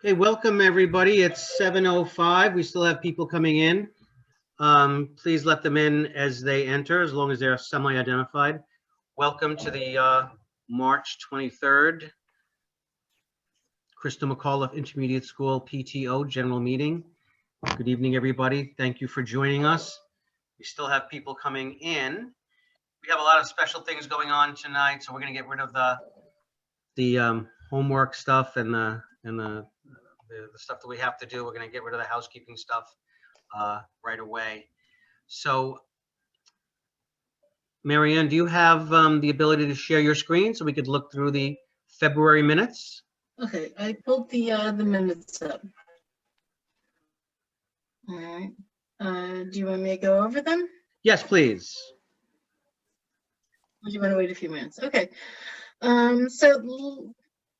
Okay, welcome everybody. It's 7:05. We still have people coming in. Please let them in as they enter, as long as they're semi-identified. Welcome to the March 23rd Krista McAuliffe Intermediate School PTO General Meeting. Good evening, everybody. Thank you for joining us. We still have people coming in. We have a lot of special things going on tonight, so we're going to get rid of the homework stuff and the stuff that we have to do. We're going to get rid of the housekeeping stuff right away. So, Marianne, do you have the ability to share your screen so we could look through the February minutes? Okay, I pulled the minutes up. All right. Do you want me to go over them? Yes, please. Or do you want to wait a few minutes? Okay. So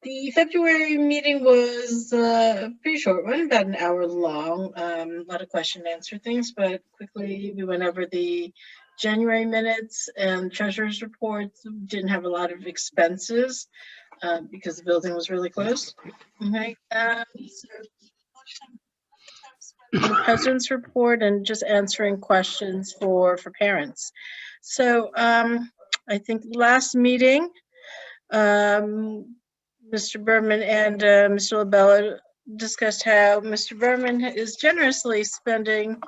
the February meeting was a pretty short one, about an hour long. A lot of question and answer things, but quickly we went over the January minutes and treasurer's reports. Didn't have a lot of expenses because the building was really close. Okay. The president's report and just answering questions for parents. So I think last meeting, Mr. Berman and Mr. LaBella discussed how Mr. Berman is generously spending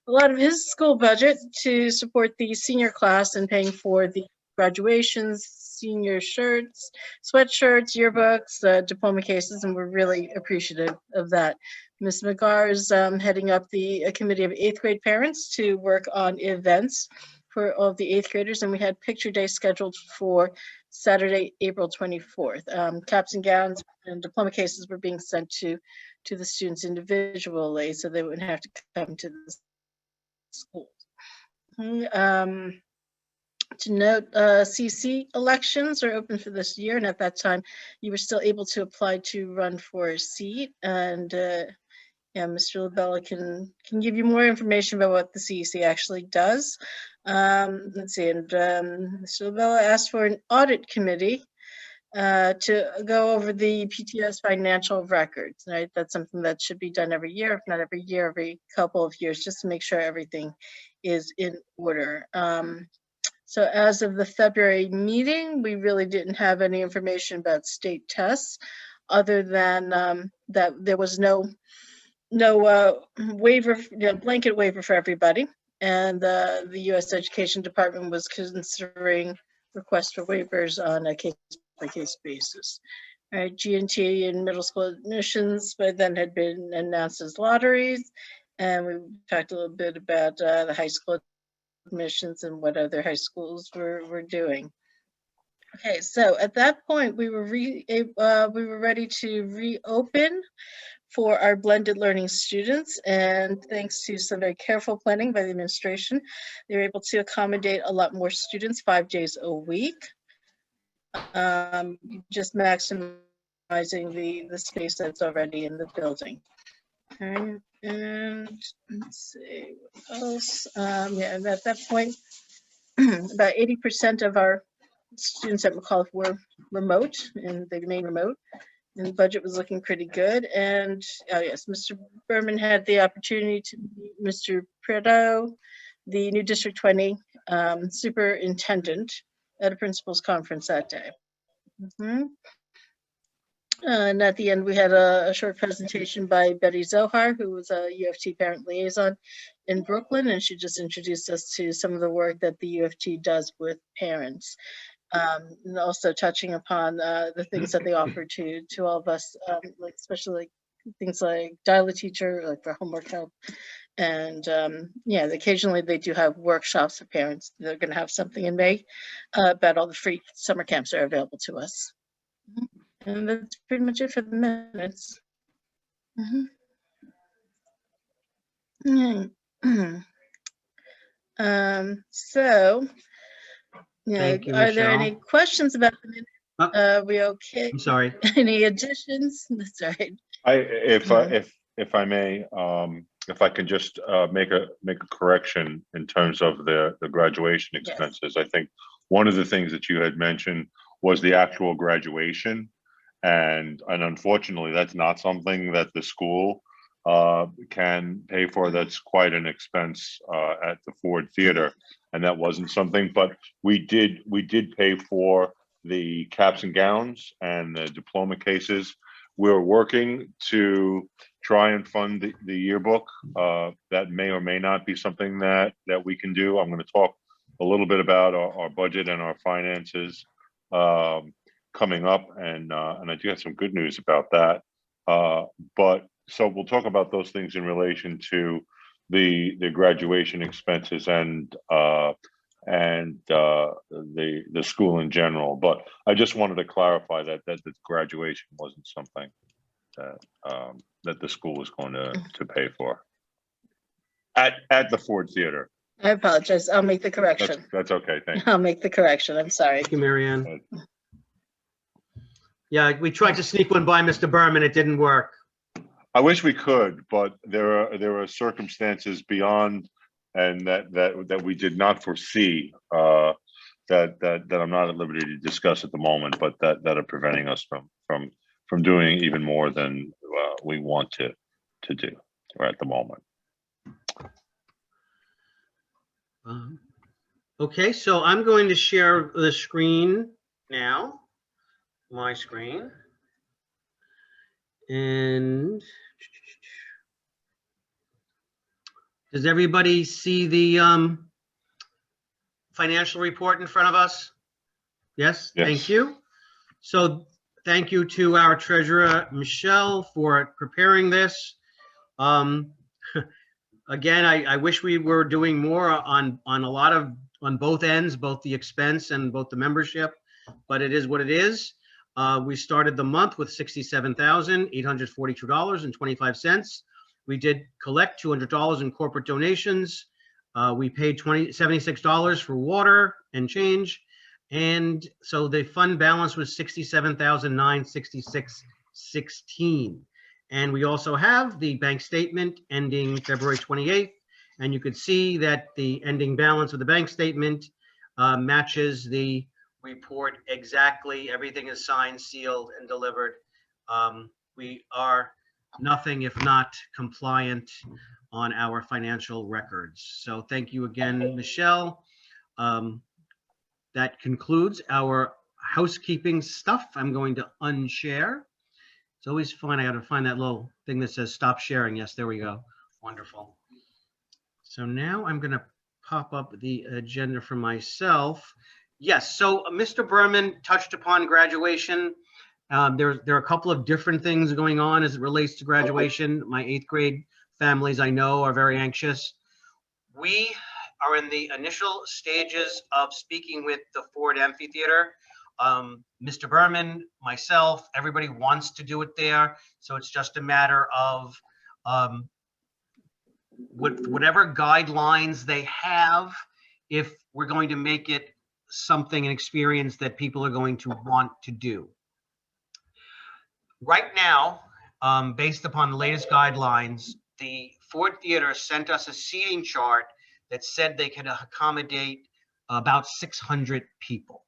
a lot of his school budget to support the senior class and paying for the graduations, senior shirts, sweatshirts, yearbooks, diploma cases, and we're really appreciative of that. Ms. McGar is heading up the committee of 8th grade parents to work on events for all of the 8th graders, and we had picture day scheduled for Saturday, April 24th. Caps and gowns and diploma cases were being sent to the students individually, so they wouldn't have to come to the school. To note, CC elections are open for this year, and at that time, you were still able to apply to run for a seat. And yeah, Mr. LaBella can give you more information about what the CEC actually does. Let's see, and Mr. LaBella asked for an audit committee to go over the PTO's financial records. Right, that's something that should be done every year, if not every year, every couple of years, just to make sure everything is in order. So as of the February meeting, we really didn't have any information about state tests, other than that there was no waiver, blanket waiver for everybody, and the U.S. Education Department was considering requests for waivers on a case-by-case basis. All right, G&T and middle school admissions by then had been announced as lotteries, and we talked a little bit about the high school admissions and what other high schools were doing. Okay, so at that point we were ready to reopen for our blended learning students, and thanks to some very careful planning by the administration, they were able to accommodate a lot more students 5 days a week, just maximizing the space that's already in the building. Okay, and let's see what else. Yeah, and at that point, about 80% of our students at McAuliffe were remote, and they remain remote. And the budget was looking pretty good. And oh yes, Mr. Berman had the opportunity to meet Mr. Prado, the new District 20 superintendent, at a principal's conference that day. And at the end, we had a short presentation by Betty Zohar, who was a UFT parent liaison in Brooklyn, and she just introduced us to some of the work that the UFT does with parents. And also touching upon the things that they offer to all of us, like especially like things like dial a teacher, like for homework help, and yeah, occasionally they do have workshops for parents. They're going to have something in May about all the free summer camps that are available to us. And that's pretty much it for the minutes. So, yeah, are there any questions about the minutes? Are we okay? I'm sorry. Any additions? That's all right. If I may, if I can just make a correction in terms of the graduation expenses. Yes. I think one of the things that you had mentioned was the actual graduation, And unfortunately, that's not something that the school can pay for. That's quite an expense at the Ford Theater, and that wasn't something. But we did pay for the caps and gowns and the diploma cases. We're working to try and fund the yearbook. That may or may not be something that we can do. I'm going to talk a little bit about our budget and our finances coming up, and I do have some good news about that. But so we'll talk about those things in relation to the graduation expenses and the school in general. But I just wanted to clarify that the graduation wasn't something that that the school was going to pay for at the Ford Theater. I apologize. I'll make the correction. That's okay. Thank you. I'll make the correction. I'm sorry. Thank you, Marianne. Yeah, we tried to sneak one by Mr. Berman. It didn't work. I wish we could, but there are circumstances beyond and that we did not foresee that I'm not at liberty to discuss at the moment, but that are preventing us from doing even more than we want to do at the moment. Okay, so I'm going to share the screen now, my screen. And does everybody see the financial report in front of us? Yes, Yes. Thank you. So thank you to our treasurer, Michelle, for preparing this. Again, I wish we were doing more on both ends, both the expense and both the membership, but it is what it is. We started the month with $67,842.25. We did collect $200 in corporate donations. We paid $76 for water and change. And so the fund balance was $67,966.16. And we also have the bank statement ending February 28th. And you could see that the ending balance of the bank statement matches the report exactly. Everything is signed, sealed, and delivered. We are nothing if not compliant on our financial records. So thank you again, Michelle. That concludes our housekeeping stuff. I'm going to unshare. It's always fun. I got to find that little thing that says stop sharing. Yes, there we go. Wonderful. So now I'm going to pop up the agenda for myself. Yes, so Mr. Berman touched upon graduation. There are a couple of different things going on as it relates to graduation. My 8th grade families I know are very anxious. We are in the initial stages of speaking with the Ford Amphitheater. Mr. Berman, myself, everybody wants to do it there. So it's just a matter of whatever guidelines they have, if we're going to make it something, an experience that people are going to want to do. Right now, based upon the latest guidelines, the Ford Theater sent us a seating chart that said they could accommodate about 600 people.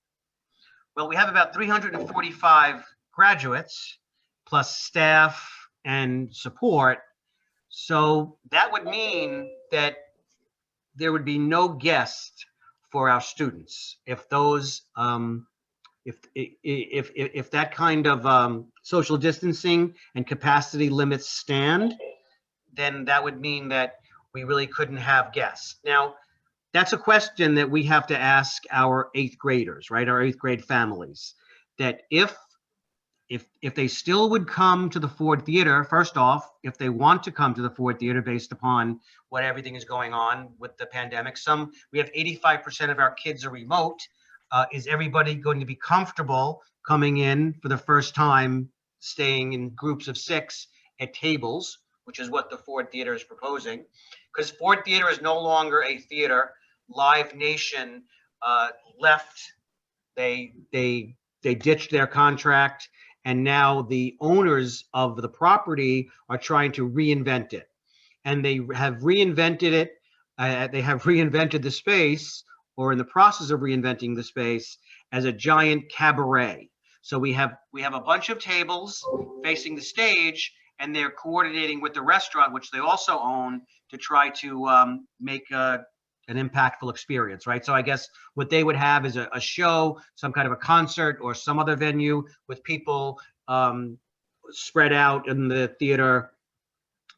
Well, we have about 345 graduates plus staff and support. So that would mean that there would be no guest for our students if those if that kind of social distancing and capacity limits stand, then that would mean that we really couldn't have guests. Now, that's a question that we have to ask our 8th graders, right? Our 8th grade families, that if they still would come to the Ford Theater, first off, if they want to come to the Ford Theater based upon what everything is going on with the pandemic. We have 85% of our kids are remote. Is everybody going to be comfortable coming in for the first time, staying in groups of 6 at tables, which is what the Ford Theater is proposing? Because Ford Theater is no longer a theater. Live Nation left. They ditched their contract, and now the owners of the property are trying to reinvent it. And they have reinvented it. They have reinvented the space, or in the process of reinventing the space, as a giant cabaret. So we have a bunch of tables facing the stage, and they're coordinating with the restaurant, which they also own, to try to make an impactful experience, right? So I guess what they would have is a show, some kind of a concert, or some other venue with people spread out in the theater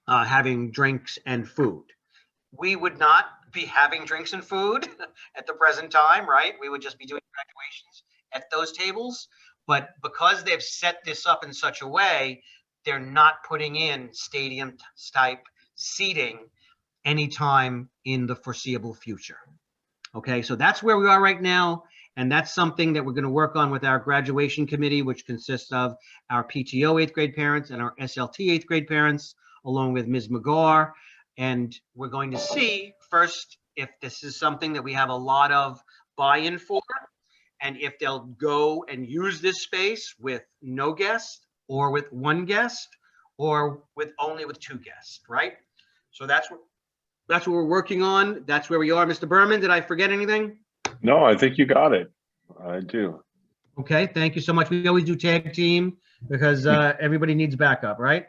having drinks and food. We would not be having drinks and food at the present time, right? We would just be doing graduations at those tables. But because they've set this up in such a way, they're not putting in stadium type seating anytime in the foreseeable future. Okay, so that's where we are right now. And that's something that we're going to work on with our graduation committee, which consists of our PTO 8th grade parents and our SLT 8th grade parents, along with Ms. McGar. And we're going to see first if this is something that we have a lot of buy-in for, and if they'll go and use this space with no guest, or with one guest, or only with two guests, right? So that's what we're working on. That's where we are. Mr. Berman, did I forget anything? No, I think you got it. I do. Okay, thank you so much. We always do tag team because everybody needs backup, right?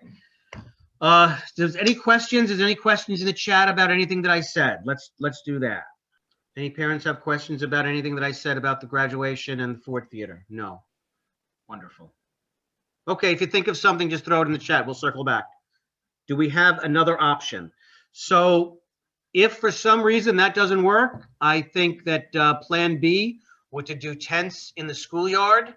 There's any questions? Is there any questions in the chat about anything that I said? Let's do that. Any parents have questions about anything that I said about the graduation and the Ford Theater? No. Wonderful. Okay, if you think of something, just throw it in the chat. We'll circle back. Do we have another option? So if for some reason that doesn't work, I think that plan B would to do tents in the schoolyard,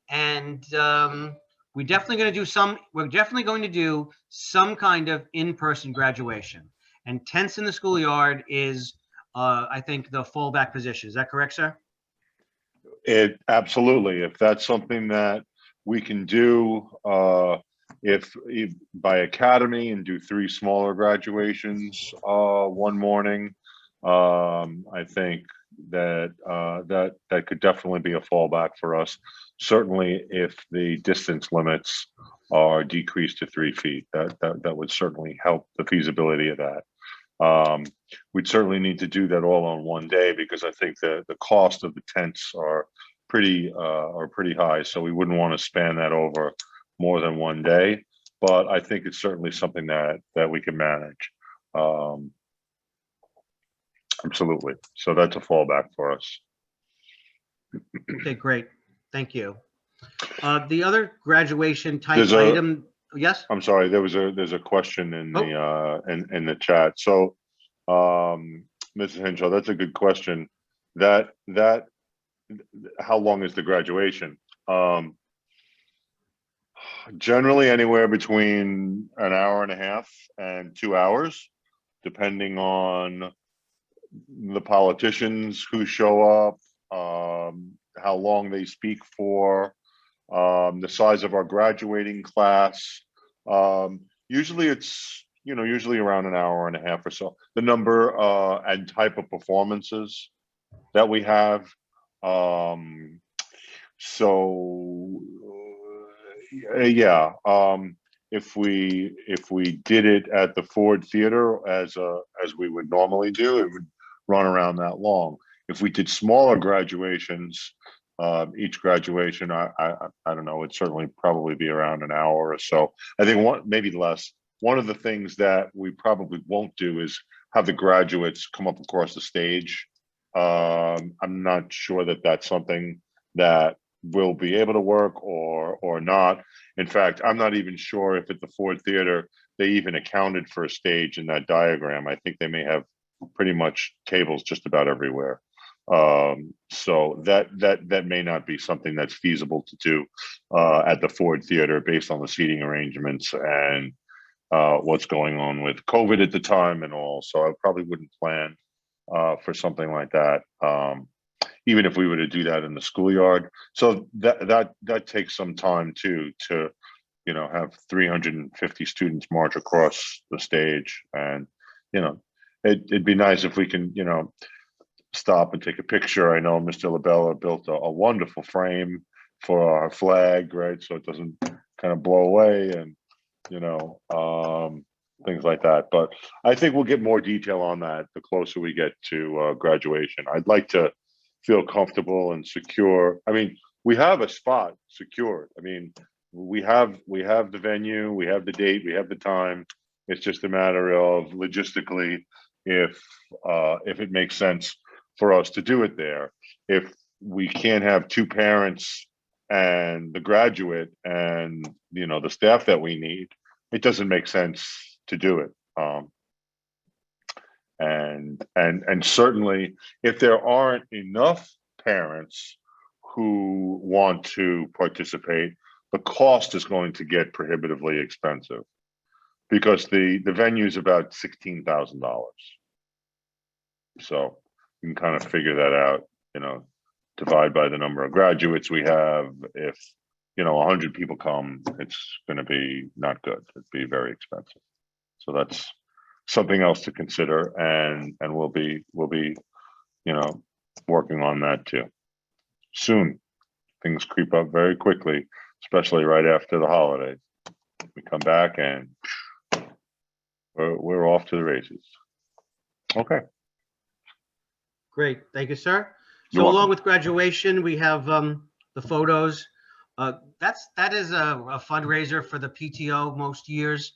and we're definitely going to do some kind of in-person graduation, and tents in the schoolyard is I think the fallback position. Is that correct, sir? It absolutely. If that's something that we can do, if by academy and do 3 smaller graduations one morning, I think that that could definitely be a fallback for us. Certainly, if the distance limits are decreased to 3 feet, that would certainly help the feasibility of that. We'd certainly need to do that all on one day, because I think the cost of the tents are pretty high. So we wouldn't want to span that over more than one day. But I think it's certainly something that we can manage. Absolutely. So that's a fallback for us. Okay, great. Thank you. The other graduation type There's item. Yes. I'm sorry. There's a question in the in the chat. So, Mrs. Henshaw, that's a good question. That how long is the graduation? Generally, anywhere between an hour and a half and 2 hours, depending on the politicians who show up, how long they speak for, the size of our graduating class. Usually it's, usually around an hour and a half or so. The number and type of performances that we have. Yeah. If we did it at the Ford Theater as we would normally do, it would run around that long. If we did smaller graduations, each graduation, I don't know, it'd certainly probably be around an hour or so. I think maybe less. One of the things that we probably won't do is have the graduates come up across the stage. I'm not sure that that's something that will be able to work or not. In fact, I'm not even sure if at the Ford Theater they even accounted for a stage in that diagram. I think they may have pretty much tables just about everywhere. So that may not be something that's feasible to do at the Ford Theater based on the seating arrangements and what's going on with COVID at the time and all. So I probably wouldn't plan for something like that. Even if we were to do that in the schoolyard. So that takes some time too, to have 350 students march across the stage. And it'd be nice if we can stop and take a picture. I know Mr. LaBella built a wonderful frame for our flag, right? So it doesn't kind of blow away and things like that. But I think we'll get more detail on that the closer we get to graduation. I'd like to feel comfortable and secure. I mean, we have a spot secured. I mean, we have the venue, we have the date, we have the time. It's just a matter of logistically if it makes sense for us to do it there. If we can't have two parents and the graduate and, you know, the staff that we need, it doesn't make sense to do it. And certainly if there aren't enough parents who want to participate, the cost is going to get prohibitively expensive because the venue is about $16,000. So you can kind of figure that out, you know, divide by the number of graduates we have. If, you know, 100 people come, it's going to be not good. It'd be very expensive. So that's something else to consider, and we'll be, you know, working on that too. Soon, things creep up very quickly, especially right after the holidays. We come back and we're off to the races. Okay. Great, thank you, sir. You're So welcome. along with graduation, we have the photos. That is a fundraiser for the PTO most years.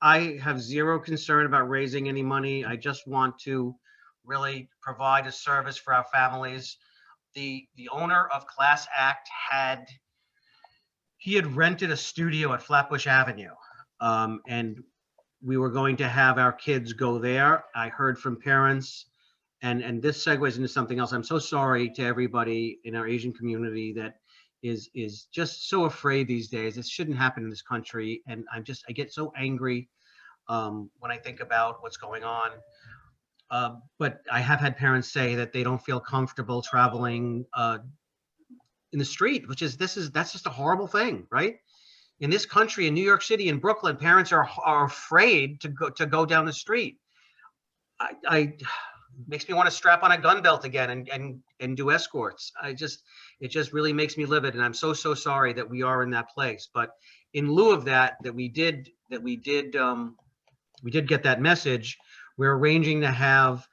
I have zero concern about raising any money. I just want to really provide a service for our families. The owner of Class Act had rented a studio at Flatbush Avenue, and we were going to have our kids go there. I heard from parents, and this segues into something else. I'm so sorry to everybody in our Asian community that is just so afraid these days. This shouldn't happen in this country, and I get so angry when I think about what's going on. But I have had parents say that they don't feel comfortable traveling in the street, that's just a horrible thing, right? In this country, in New York City, in Brooklyn, parents are afraid to go down the street. Makes me want to strap on a gun belt again and do escorts. It just really makes me livid, and I'm so sorry that we are in that place. But in lieu of that we did get that message. We're arranging to have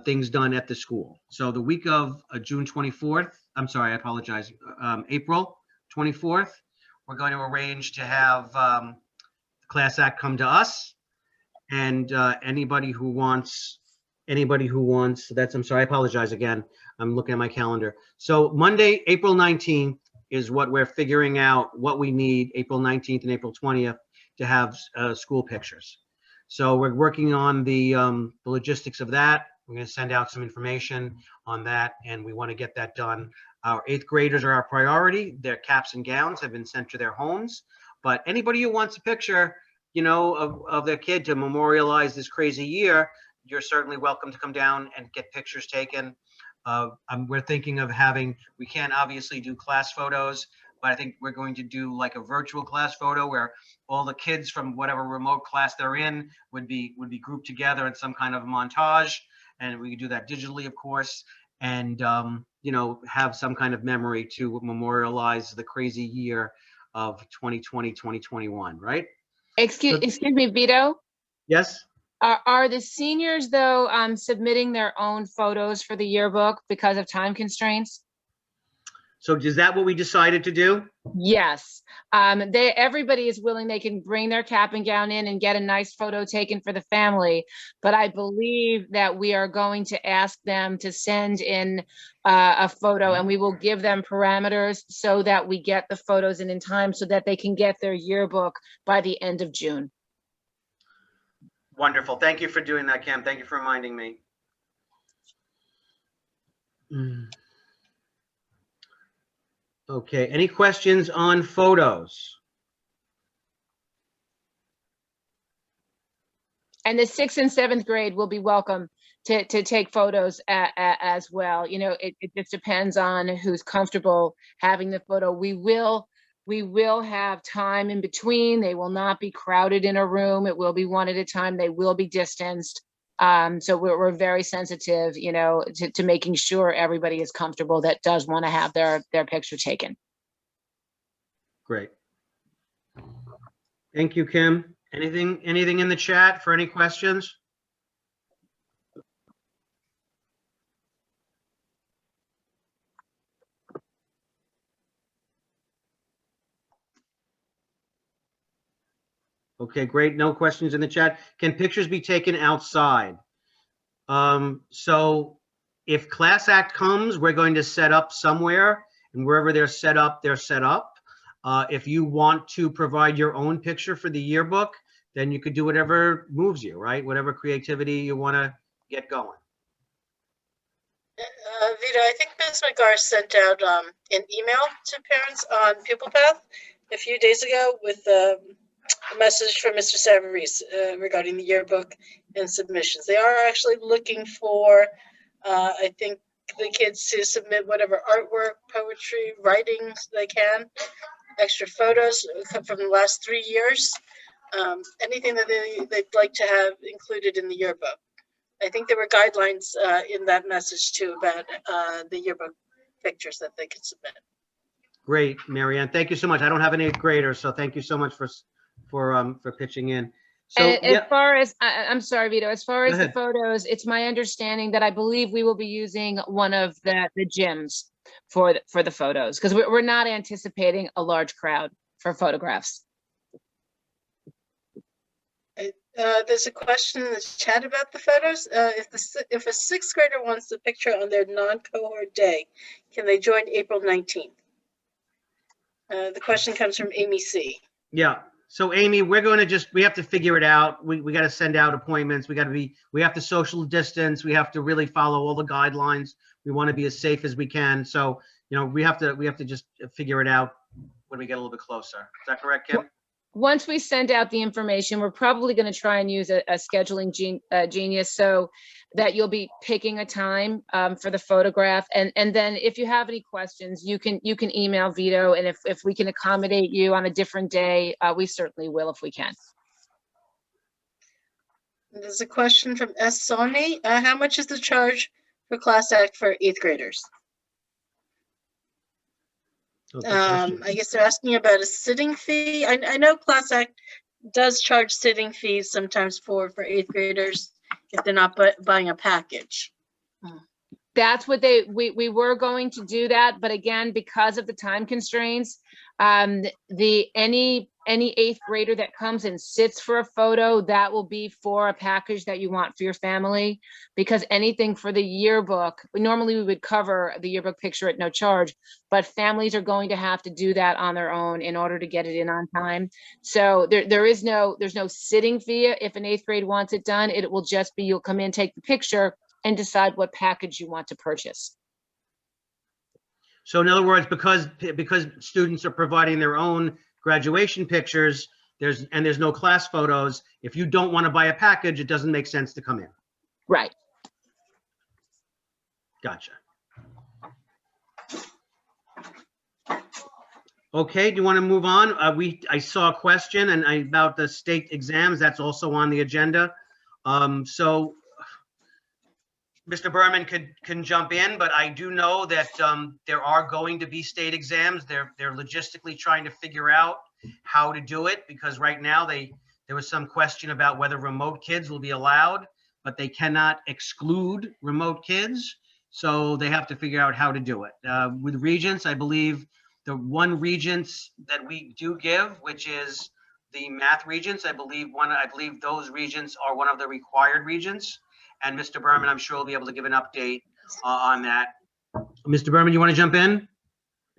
things done at the school. So the week of June 24th, I'm sorry, I apologize, April 24th, we're going to arrange to have Class Act come to us, and anybody who wants, I'm sorry, I apologize again. I'm looking at my calendar. So Monday, April 19th is what we're figuring out what we need, April 19th and April 20th, to have school pictures. So we're working on the logistics of that. We're going to send out some information on that, and we want to get that done. Our 8th graders are our priority. Their caps and gowns have been sent to their homes, but anybody who wants a picture, you know, of their kid to memorialize this crazy year, you're certainly welcome to come down and get pictures taken. We're thinking of we can't obviously do class photos, but I think we're going to do like a virtual class photo where all the kids from whatever remote class they're in would be grouped together in some kind of montage. And we could do that digitally, of course, and you know, have some kind of memory to memorialize the crazy year of 2020, 2021, right? Excuse me, Vito. Yes. Are the seniors though submitting their own photos for the yearbook because of time constraints? So is that what we decided to do? Yes. Everybody is willing. They can bring their cap and gown in and get a nice photo taken for the family. But I believe that we are going to ask them to send in a photo, and we will give them parameters so that we get the photos in time so that they can get their yearbook by the end of June. Wonderful. Thank you for doing that, Cam. Thank you for reminding me. Okay, any questions on photos? And the 6th and 7th grade will be welcome to take photos as well. You know, it just depends on who's comfortable having the photo. We will have time in between. They will not be crowded in a room. It will be one at a time. They will be distanced. So we're very sensitive, you know, to making sure everybody is comfortable that does want to have their picture taken. Great. Thank you, Kim. Anything in the chat for any questions? Okay, great. No questions in the chat. Can pictures be taken outside? So if Class Act comes, we're going to set up somewhere, and wherever they're set up, they're set up. If you want to provide your own picture for the yearbook, then you could do whatever moves you, right? Whatever creativity you want to get going. Vito, I think Ms. McGar sent out an email to parents on Pupil Path a few days ago with a message from Mr. Savarese regarding the yearbook and submissions. They are actually looking for, I think, the kids to submit whatever artwork, poetry, writing they can, extra photos from the last 3 years, anything that they'd like to have included in the yearbook. I think there were guidelines in that message too about the yearbook pictures that they could submit. Great, Marianne. Thank you so much. I don't have an 8th grader, so thank you so much for pitching in. So And yeah, as far as, I'm sorry, Vito, as far Go as the ahead. photos, it's my understanding that I believe we will be using one of the gyms for the photos, because we're not anticipating a large crowd for photographs. There's a question in the chat about the photos. If a 6th grader wants the picture on their non-cohort day, can they join April 19th? The question comes from Amy C. Yeah. So Amy, we're going to we have to figure it out. We got to send out appointments. We have to social distance. We have to really follow all the guidelines. We want to be as safe as we can. So, you know, we have to just figure it out when we get a little bit closer. Is that correct, Kim? Once we send out the information, we're probably going to try and use a scheduling genius so that you'll be picking a time for the photograph. And then if you have any questions, you can email Vito. And if we can accommodate you on a different day, we certainly will if we can. There's a question from S. Sony. How much is the charge for Class Act for 8th graders? I guess they're asking about a sitting fee. I know Class Act does charge sitting fees sometimes for 8th graders if they're not buying a package. That's what we were going to do that, but again, because of the time constraints, any 8th grader that comes and sits for a photo, that will be for a package that you want for your family, because anything for the yearbook, normally we would cover the yearbook picture at no charge, but families are going to have to do that on their own in order to get it in on time. So there's no sitting fee. If an 8th grade wants it done, it will just be, you'll come in, take the picture, and decide what package you want to purchase. So in other words, because students are providing their own graduation pictures, there's no class photos. If you don't want to buy a package, it doesn't make sense to come in. Right. Gotcha. Okay, do you want to move on? I saw a question about the state exams. That's also on the agenda. So Mr. Berman can jump in, but I do know that there are going to be state exams. They're logistically trying to figure out how to do it, because right now there was some question about whether remote kids will be allowed, but they cannot exclude remote kids. So they have to figure out how to do it. With Regents, I believe the one Regents that we do give, which is the math Regents, I believe those Regents are one of the required Regents. And Mr. Berman, I'm sure will be able to give an update on that. Mr. Berman, you want to jump in?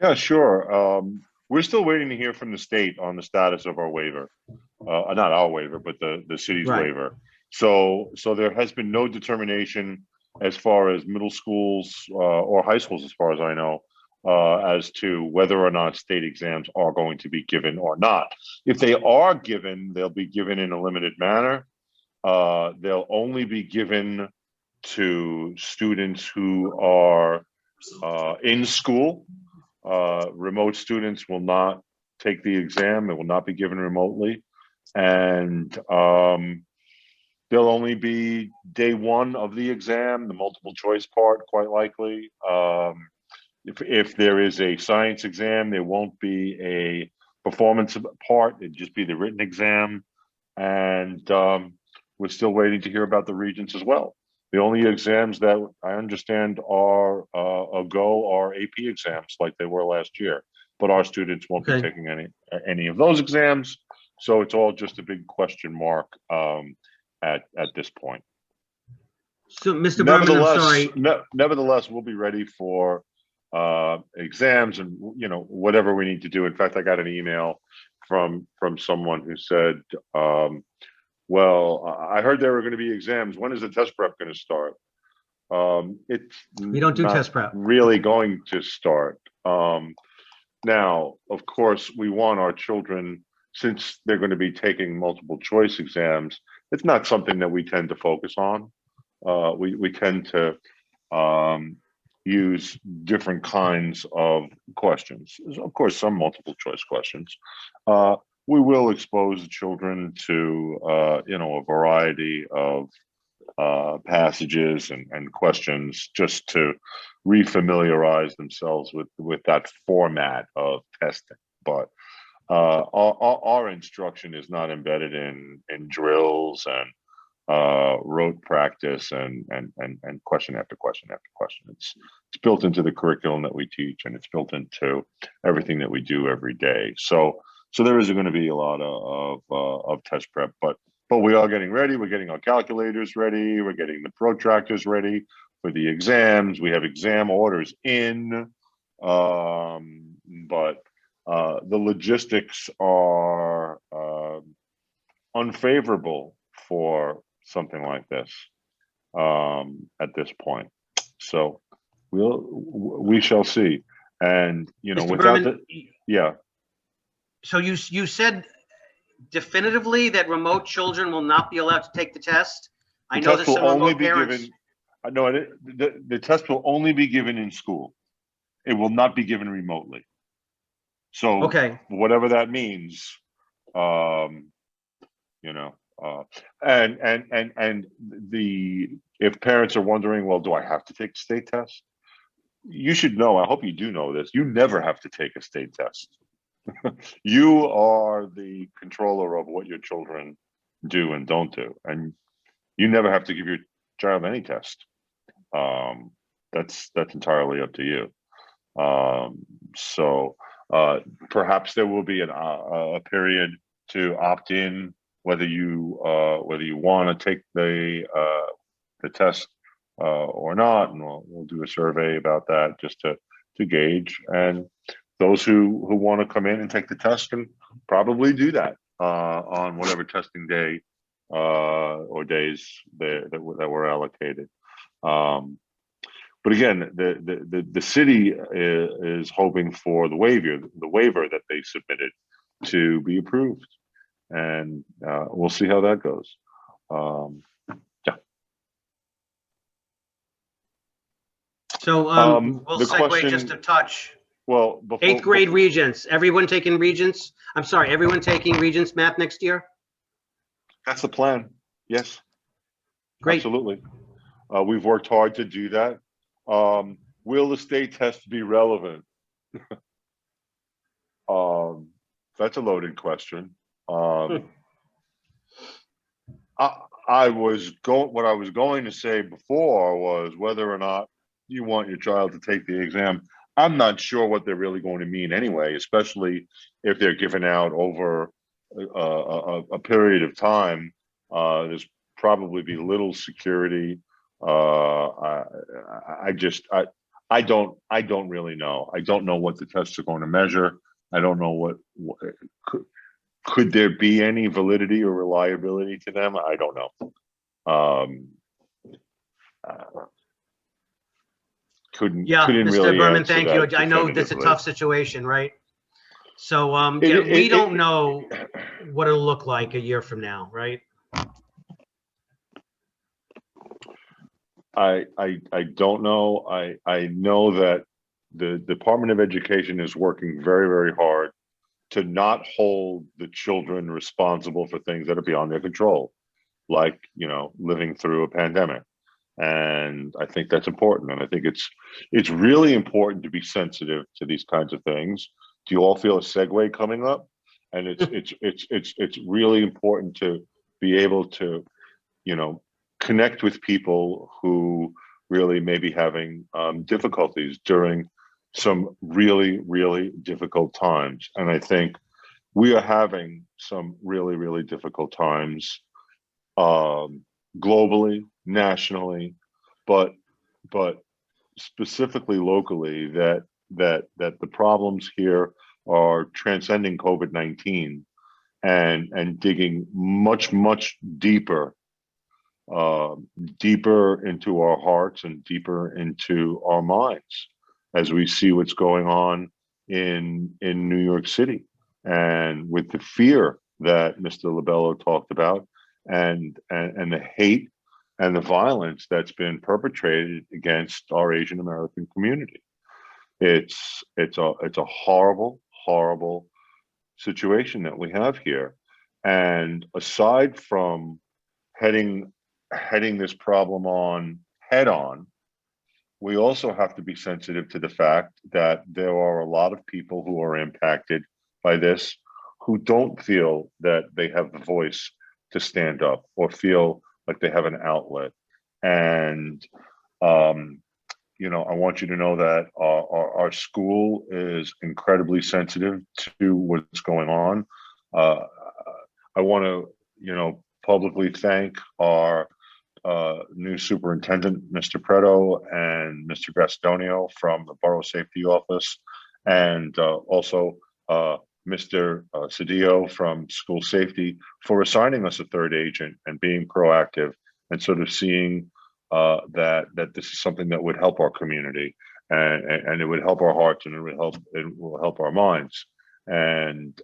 Yeah, sure. We're still waiting to hear from the state on the status of our waiver. Not our waiver, but the city's waiver. So there has been no determination as far as middle schools or high schools, as far as I know, as to whether or not state exams are going to be given or not. If they are given, they'll be given in a limited manner. They'll only be given to students who are in school. Remote students will not take the exam. It will not be given remotely. And they'll only be day one of the exam, the multiple choice part, quite likely. If there is a science exam, there won't be a performance part. It'd just be the written exam. And we're still waiting to hear about the Regents as well. The only exams that I understand are a go are AP exams like they were last year, but our students won't be taking any of those exams. So it's all just a big question mark at this point. So, Mr. Berman, I'm sorry. Nevertheless, we'll be ready for exams and whatever we need to do. In fact, I got an email from someone who said, well, I heard there were going to be exams. When is the test prep going to start? It's We don't do not test prep. really going to start. Now, of course, we want our children, since they're going to be taking multiple choice exams, it's not something that we tend to focus on. We tend to use different kinds of questions. Of course, some multiple choice questions. We will expose the children to a variety of passages and questions just to refamiliarize themselves with that format of testing. But our instruction is not embedded in drills and rote practice and question after question after question. It's built into the curriculum that we teach, and it's built into everything that we do every day. So there is going to be a lot of test prep, but we are getting ready. We're getting our calculators ready. We're getting the protractors ready for the exams. We have exam orders in, but the logistics are unfavorable for something like this at this point. So we shall see. And Mr. without Berman, yeah. So you said definitively that remote children will not be allowed to take the test? I know that some remote parents. No, the test will only be given in school. It will not be given remotely. So Okay. whatever that means, and if parents are wondering, well, do I have to take the state test? You should know, I hope you do know this, you never have to take a state test. You are the controller of what your children do and don't do, and you never have to give your child any test. That's entirely up to you. So perhaps there will be a period to opt in, whether you want to take the test or not, and we'll do a survey about that just to gauge. And those who want to come in and take the test can probably do that on whatever testing day or days that were allocated. But again, the city is hoping for the waiver that they submitted to be approved, and we'll see how that goes. Yeah. So we'll the segue question- just a touch. Well, Eighth grade Regents. Everyone taking Regents? I'm sorry, everyone taking Regents math next year? That's the plan. Yes. Great. Absolutely. We've worked hard to do that. Will the state test be relevant? That's a loaded question. What I was going to say before was whether or not you want your child to take the exam. I'm not sure what they're really going to mean anyway, especially if they're given out over a period of time. There's probably be little security. I don't really know. I don't know what the tests are going to measure. I don't know what could there be any validity or reliability to them. I don't know. Couldn't Mr. really Berman, thank you. I know that's a definitively. tough situation, right? So we don't know what it'll look like a year from now, right? I don't know. I know that the Department of Education is working very, very hard to not hold the children responsible for things that are beyond their control, like living through a pandemic. And I think that's important. And I think it's really important to be sensitive to these kinds of things. Do you all feel a segue coming up? And it's really important to be able to, connect with people who really may be having difficulties during some really, really difficult times. And I think we are having some really, really difficult times, globally, nationally, but specifically locally, that the problems here are transcending COVID-19 and digging much deeper, deeper into our hearts and deeper into our minds as we see what's going on in New York City, and with the fear that Mr. Lobello talked about, and the hate and the violence that's been perpetrated against our Asian American community. It's a horrible situation that we have here. And aside from heading this problem on head on, we also have to be sensitive to the fact that there are a lot of people who are impacted by this who don't feel that they have the voice to stand up or feel like they have an outlet. And you know, I want you to know that our school is incredibly sensitive to what's going on. I want to, you know, publicly thank our new superintendent, Mr. Preto, and Mr. Gastonio from the Borough Safety Office, and also Mr. Cedillo from School Safety for assigning us a third agent and being proactive and sort of seeing that this is something that would help our community, and it would help our hearts, and it will help our minds. And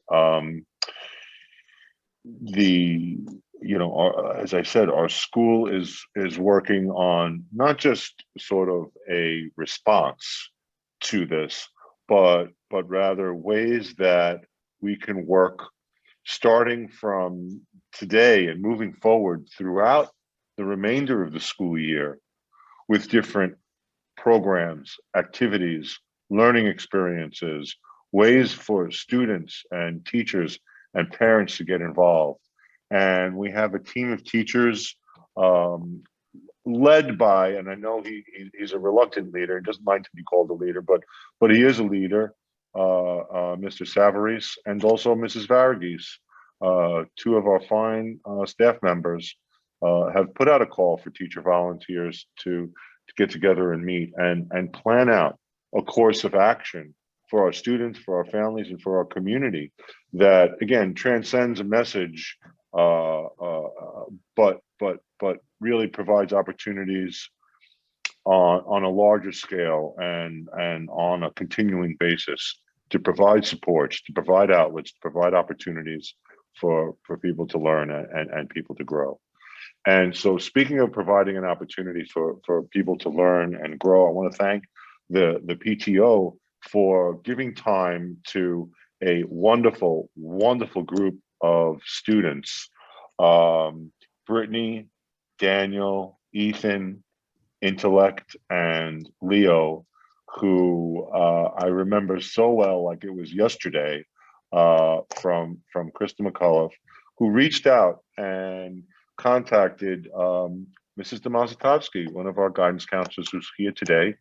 you know, as I said, our school is working on not just sort of a response to this, but rather ways that we can work starting from today and moving forward throughout the remainder of the school year with different programs, activities, learning experiences, ways for students and teachers and parents to get involved. And we have a team of teachers led by, and I know he's a reluctant leader, he doesn't like to be called a leader, but he is a leader, Mr. Savaris, and also Mrs. Varghese. Two of our fine staff members have put out a call for teacher volunteers to get together and meet and plan out a course of action for our students, for our families, and for our community that, again, transcends a message, but really provides opportunities on a larger scale and on a continuing basis to provide supports, to provide outlets, to provide opportunities for people to learn and people to grow. And so, speaking of providing an opportunity for people to learn and grow, I want to thank the PTO for giving time to a wonderful group of students. Brittany, Daniel, Ethan, Intellect, and Leo, who I remember so well, like it was yesterday, from Krista McCullough, who reached out and contacted Mrs. Demazatowski, one of our guidance counselors who's here today.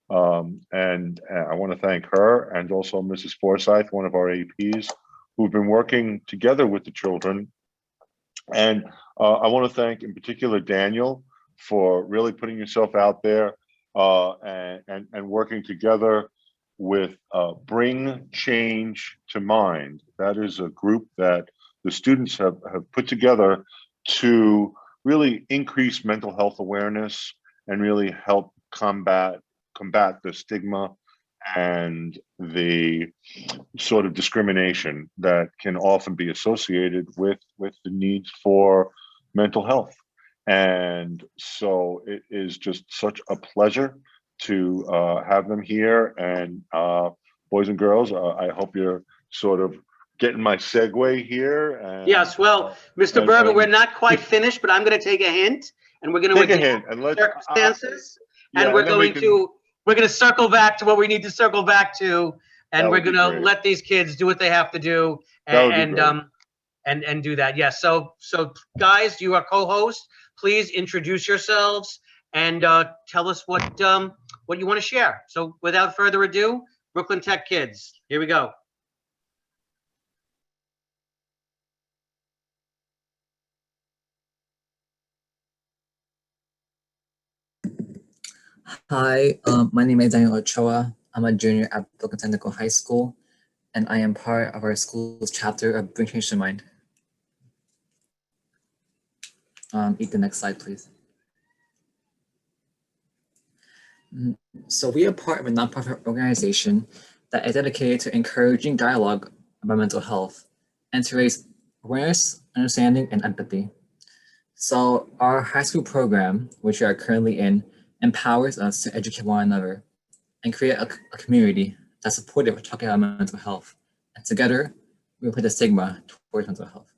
And I want to thank her, and also Mrs. Forsyth, one of our APs, who've been working together with the children. And I want to thank in particular Daniel for really putting yourself out there and working together with Bring Change to Mind. That is a group that the students have put together to really increase mental health awareness and really help combat the stigma and the sort of discrimination that can often be associated with the needs for mental health. And so it is just such a pleasure to have them here. And boys and girls, I hope you're sort of getting my segue here. And, yes, well, Mr. Berger, we're not quite finished, but I'm going to take a hint, and we're going to take a hint and let's circumstances, and we're going to circle back to what we need to circle back to, and we're going to let these kids do what they have to do, and do that. Yes. So guys, you are co-hosts. Please introduce yourselves and tell us what you want to share. So without further ado, Brooklyn Tech kids, here we go. Hi, my name is Daniel Ochoa. I'm a junior at Brooklyn Technical High School, and I am part of our school's chapter of Bring Change to Mind. Eat the next slide, please. So we are part of a nonprofit organization that is dedicated to encouraging dialogue about mental health and to raise awareness, understanding, and empathy. So our high school program, which we are currently in, empowers us to educate one another and create a community that's supportive of talking about mental health. And together, we put the stigma towards mental health.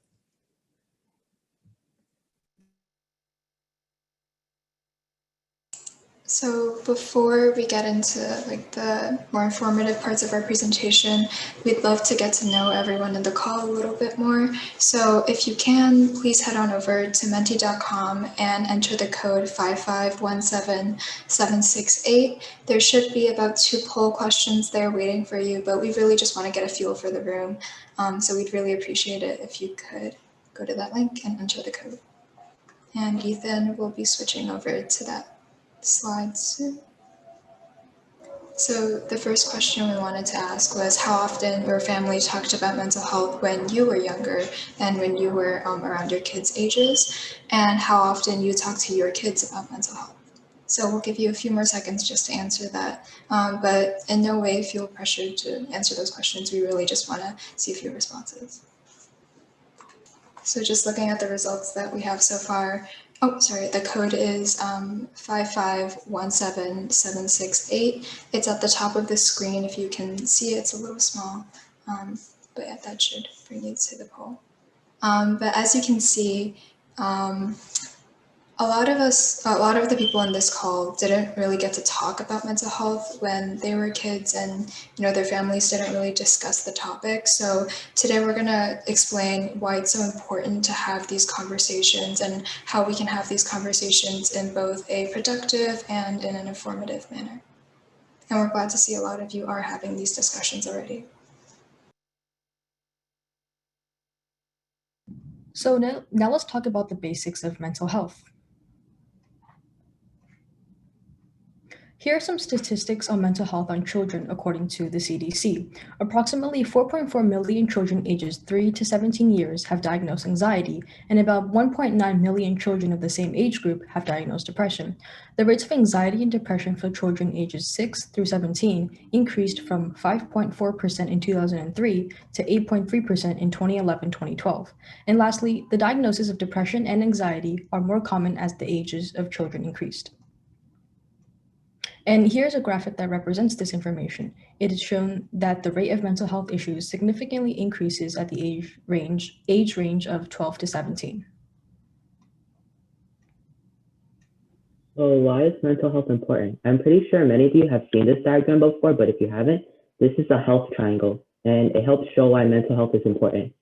So before we get into like the more informative parts of our presentation, we'd love to get to know everyone in the call a little bit more. So if you can, please head on over to menti.com and enter the code 5517768. There should be about 2 poll questions there waiting for you, but we really just want to get a feel for the room. So we'd really appreciate it if you could go to that link and enter the code. And Ethan will be switching over to that slides. So the first question we wanted to ask was how often your family talked about mental health when you were younger and when you were around your kids' ages, and how often you talk to your kids about mental health. So we'll give you a few more seconds just to answer that, but in no way feel pressured to answer those questions. We really just want to see a few responses. So just looking at the results that we have so far, oh, sorry, the code is 5517768. It's at the top of the screen. If you can see it, it's a little small, but yeah, that should bring you to the poll. But as you can see, a lot of the people in this call didn't really get to talk about mental health when they were kids, and their families didn't really discuss the topic. So today we're going to explain why it's so important to have these conversations and how we can have these conversations in both a productive and in an informative manner. And we're glad to see a lot of you are having these discussions already. So now let's talk about the basics of mental health. Here are some statistics on mental health on children according to the CDC. Approximately 4.4 million children ages 3 to 17 years have diagnosed anxiety, and about 1.9 million children of the same age group have diagnosed depression. The rates of anxiety and depression for children ages 6 through 17 increased from 5.4% in 2003 to 8.3% in 2011-2012. And lastly, the diagnosis of depression and anxiety are more common as the ages of children increased. And here's a graphic that represents this information. It is shown that the rate of mental health issues significantly increases at the age range of 12 to 17. So why is mental health important? I'm pretty sure many of you have seen this diagram before, but if you haven't, this is a health triangle, and it helps show why mental health is important.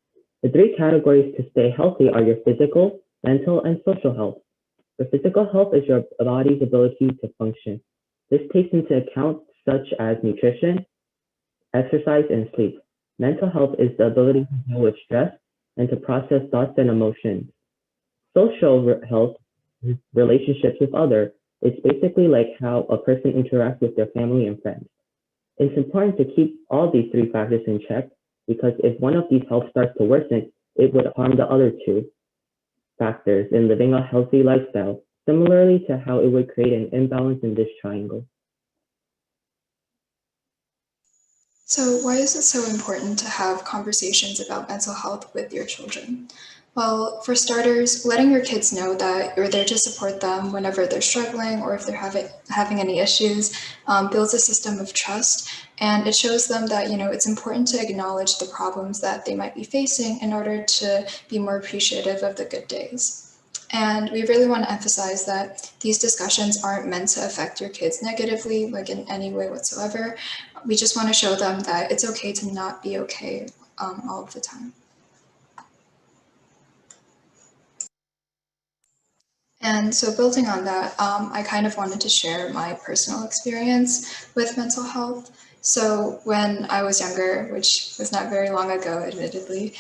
The 3 categories to stay healthy are your physical, mental, and social health. Your physical health is your body's ability to function. This takes into account such as nutrition, exercise, and sleep. Mental health is the ability to deal with stress and to process thoughts and emotions. Social health, relationships with others, it's basically like how a person interacts with their family and friends. It's important to keep all these 3 factors in check, because if one of these health starts to worsen, it would harm the other 2 factors in living a healthy lifestyle, similarly to how it would create an imbalance in this triangle. So why is it so important to have conversations about mental health with your children? Well, for starters, letting your kids know that you're there to support them whenever they're struggling or if they're having any issues builds a system of trust, and it shows them that it's important to acknowledge the problems that they might be facing in order to be more appreciative of the good days. And we really want to emphasize that these discussions aren't meant to affect your kids negatively, like in any way whatsoever. We just want to show them that it's okay to not be okay all of the time. And so building on that, I kind of wanted to share my personal experience with mental health. So when I was younger, which was not very long ago, admittedly,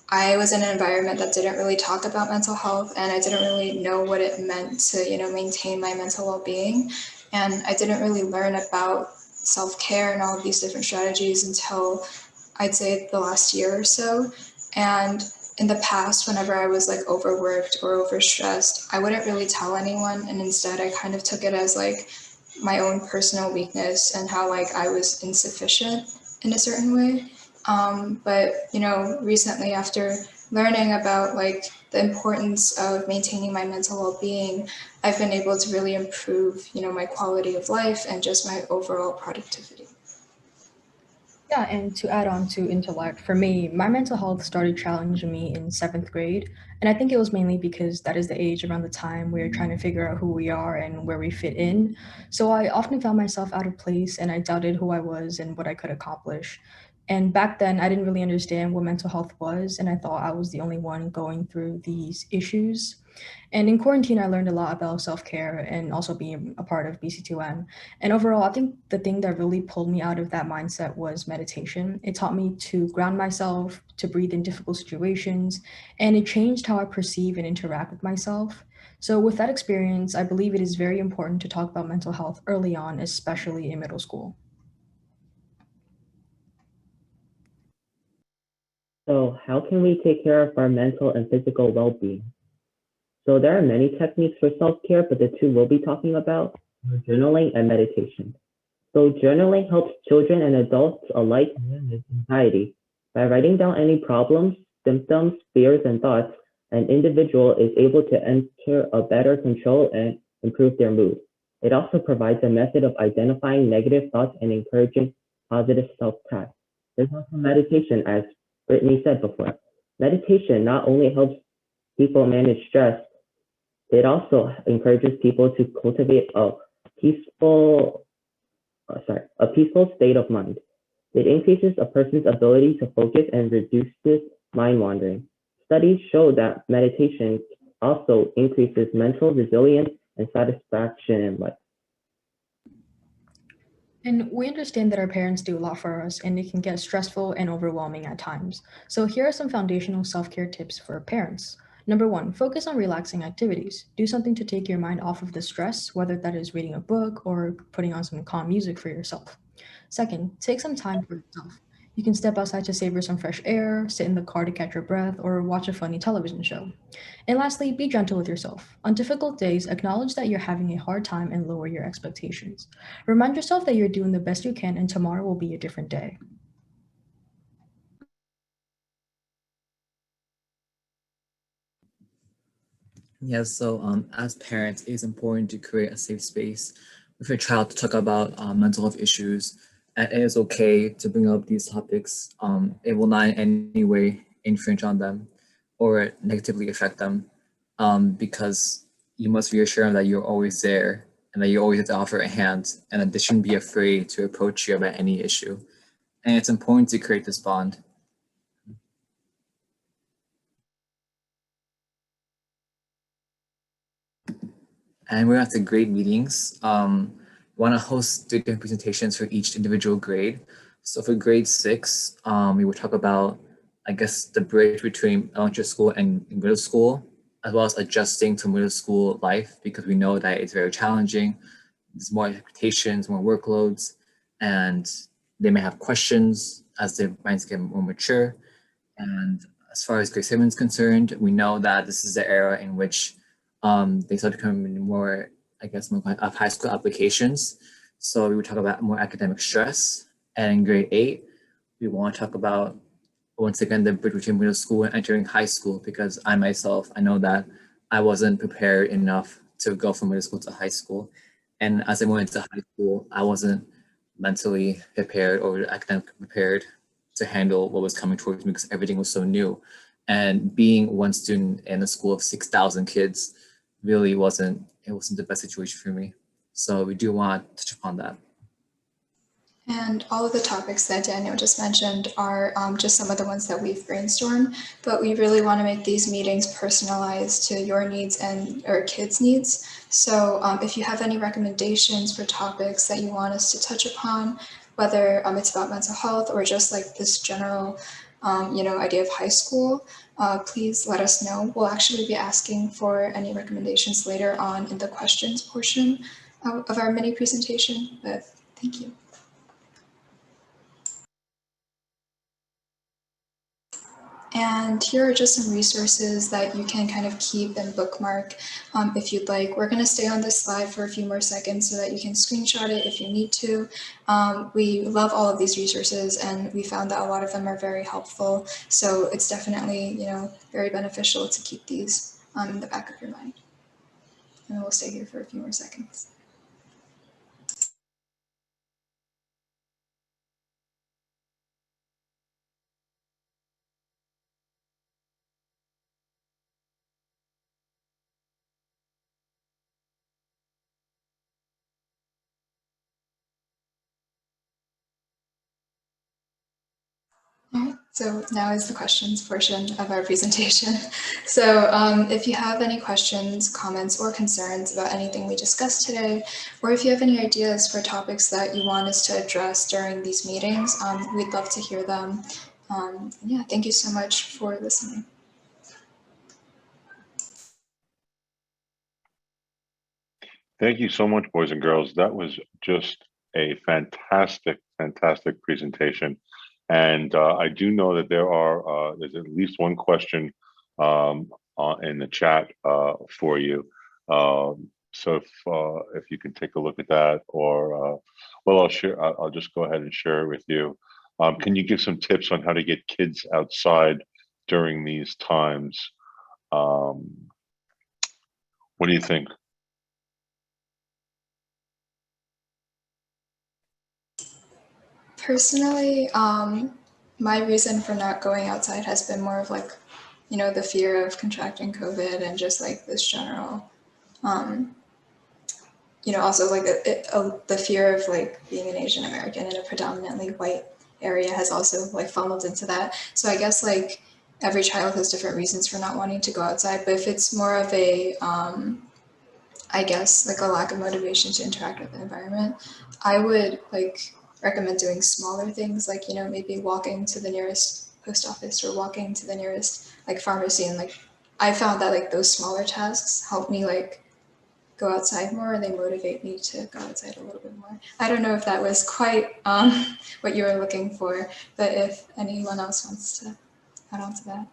I was in an environment that didn't really talk about mental health, and I didn't really know what it meant to, maintain my mental well-being. And I didn't really learn about self-care and all of these different strategies until I'd say the last year or so. And in the past, whenever I was like overworked or overstressed, I wouldn't really tell anyone. And instead, I kind of took it as like my own personal weakness and how like I was insufficient in a certain way. But recently, after learning about like the importance of maintaining my mental well-being, I've been able to really improve, my quality of life and just my overall productivity. Yeah, and to add on to intellect, for me, my mental health started challenging me in 7th grade. And I think it was mainly because that is the age around the time we're trying to figure out who we are and where we fit in. So I often found myself out of place and I doubted who I was and what I could accomplish. And back then, I didn't really understand what mental health was, and I thought I was the only one going through these issues. And in quarantine, I learned a lot about self care and also being a part of BC2M. And overall, I think the thing that really pulled me out of that mindset was meditation. It taught me to ground myself, to breathe in difficult situations, and it changed how I perceive and interact with myself. So, with that experience, I believe it is very important to talk about mental health early on, especially in middle school. So how can we take care of our mental and physical well-being? So there are many techniques for self-care, but the two we'll be talking about are journaling and meditation. So journaling helps children and adults alike manage anxiety. By writing down any problems, symptoms, fears, and thoughts, an individual is able to enter a better control and improve their mood. It also provides a method of identifying negative thoughts and encouraging positive self-talk. There's also meditation, as Brittany said before. Meditation not only helps people manage stress, it also encourages people to cultivate peaceful a peaceful state of mind. It increases a person's ability to focus and reduces mind wandering. Studies show that meditation also increases mental resilience and satisfaction in life. And we understand that our parents do a lot for us and it can get stressful and overwhelming at times. So here are some foundational self-care tips for parents. Number one, focus on relaxing activities. Do something to take your mind off of the stress, whether that is reading a book or putting on some calm music for yourself. Second, take some time for yourself. You can step outside to savor some fresh air, sit in the car to catch your breath, or watch a funny television show. And lastly, be gentle with yourself. On difficult days, acknowledge that you're having a hard time and lower your expectations. Remind yourself that you're doing the best you can and tomorrow will be a different day. Yes, so as parents, it is important to create a safe space with your child to talk about mental health issues. And it is okay to bring up these topics. It will not in any way infringe on them or negatively affect them, because you must reassure them that you're always there and that you always have to offer a hand and that they shouldn't be afraid to approach you about any issue. And it's important to create this bond. And we're at the grade meetings. We want to host different presentations for each individual grade. So for grade 6, we will talk about, I guess, the bridge between elementary school and middle school, as well as adjusting to middle school life, because we know that it's very challenging. There's more expectations, more workloads, and they may have questions as their minds get more mature. And as far as grade 7 is concerned, we know that this is the era in which they start becoming more, I guess, more of high school applications. So we would talk about more academic stress. And in grade 8, we want to talk about, once again, the bridge between middle school and entering high school, because I myself, I know that I wasn't prepared enough to go from middle school to high school. And as I went into high school, I wasn't mentally prepared or academically prepared to handle what was coming towards me because everything was so new. And being one student in a school of 6,000 kids really wasn't the best situation for me. So we do want to touch upon that. And all of the topics that Daniel just mentioned are just some of the ones that we've brainstormed, but we really want to make these meetings personalized to your needs and our kids' needs. So if you have any recommendations for topics that you want us to touch upon, whether it's about mental health or just like this general, idea of high school, please let us know. We'll actually be asking for any recommendations later on in the questions portion of our mini presentation, but thank you. And here are just some resources that you can kind of keep and bookmark if you'd like. We're going to stay on this slide for a few more seconds so that you can screenshot it if you need to. We love all of these resources, and we found that a lot of them are very helpful. So it's definitely, very beneficial to keep these in the back of your mind. And we'll stay here for a few more seconds. All right, so now is the questions portion of our presentation. So if you have any questions, comments, or concerns about anything we discussed today, or if you have any ideas for topics that you want us to address during these meetings, we'd love to hear them. Yeah, thank you so much for listening. Thank you so much, boys and girls. That was just a fantastic, fantastic presentation. And I do know that there's at least one question in the chat for you. So if you can take a look at that, or well, I'll just go ahead and share it with you. Can you give some tips on how to get kids outside during these times? What do you think? Personally, my reason for not going outside has been more of like, the fear of contracting COVID and just like this general, also like the fear of like being an Asian American in a predominantly white area has also like funneled into that. So I guess like every child has different reasons for not wanting to go outside, but if it's more of a, I guess like a lack of motivation to interact with the environment, I would like recommend doing smaller things like, maybe walking to the nearest post office or walking to the nearest like pharmacy. And like, I found that like those smaller tasks help me like go outside more, and they motivate me to go outside a little bit more. I don't know if that was quite what you were looking for, but if anyone else wants to add on to that.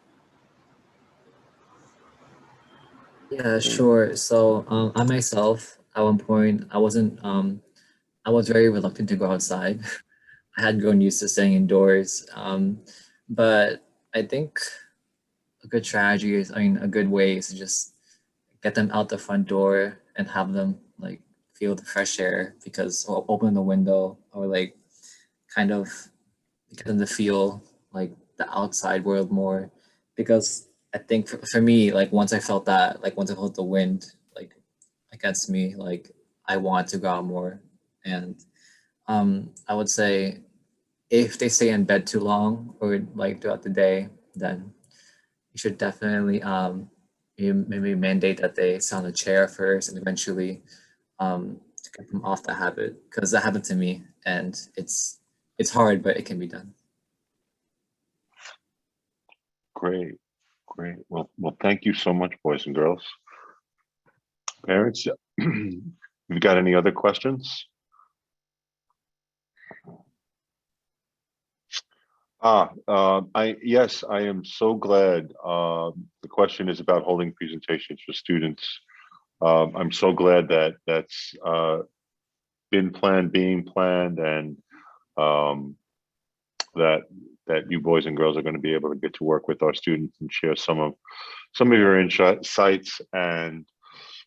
Yeah, sure. So I myself, at one point, I was very reluctant to go outside. I had grown used to staying indoors. But I think a good strategy is, a good way is to just get them out the front door and have them like feel the fresh air, because or open the window, or like kind of get them to feel like the outside world more. Because I think for me, like once I felt that, like once I felt the wind like against me, like I want to go out more. And I would say if they stay in bed too long or like throughout the day, then you should definitely maybe mandate that they sit on a chair first, and eventually to get them off the habit, because that happened to me, and it's hard, but it can be done. Great, great. Well, thank you so much, boys and girls. Parents, you've got any other questions? Yes, I am so glad. The question is about holding presentations for students. I'm so glad that that's being planned, and that you boys and girls are going to be able to get to work with our students and share some of your insights. And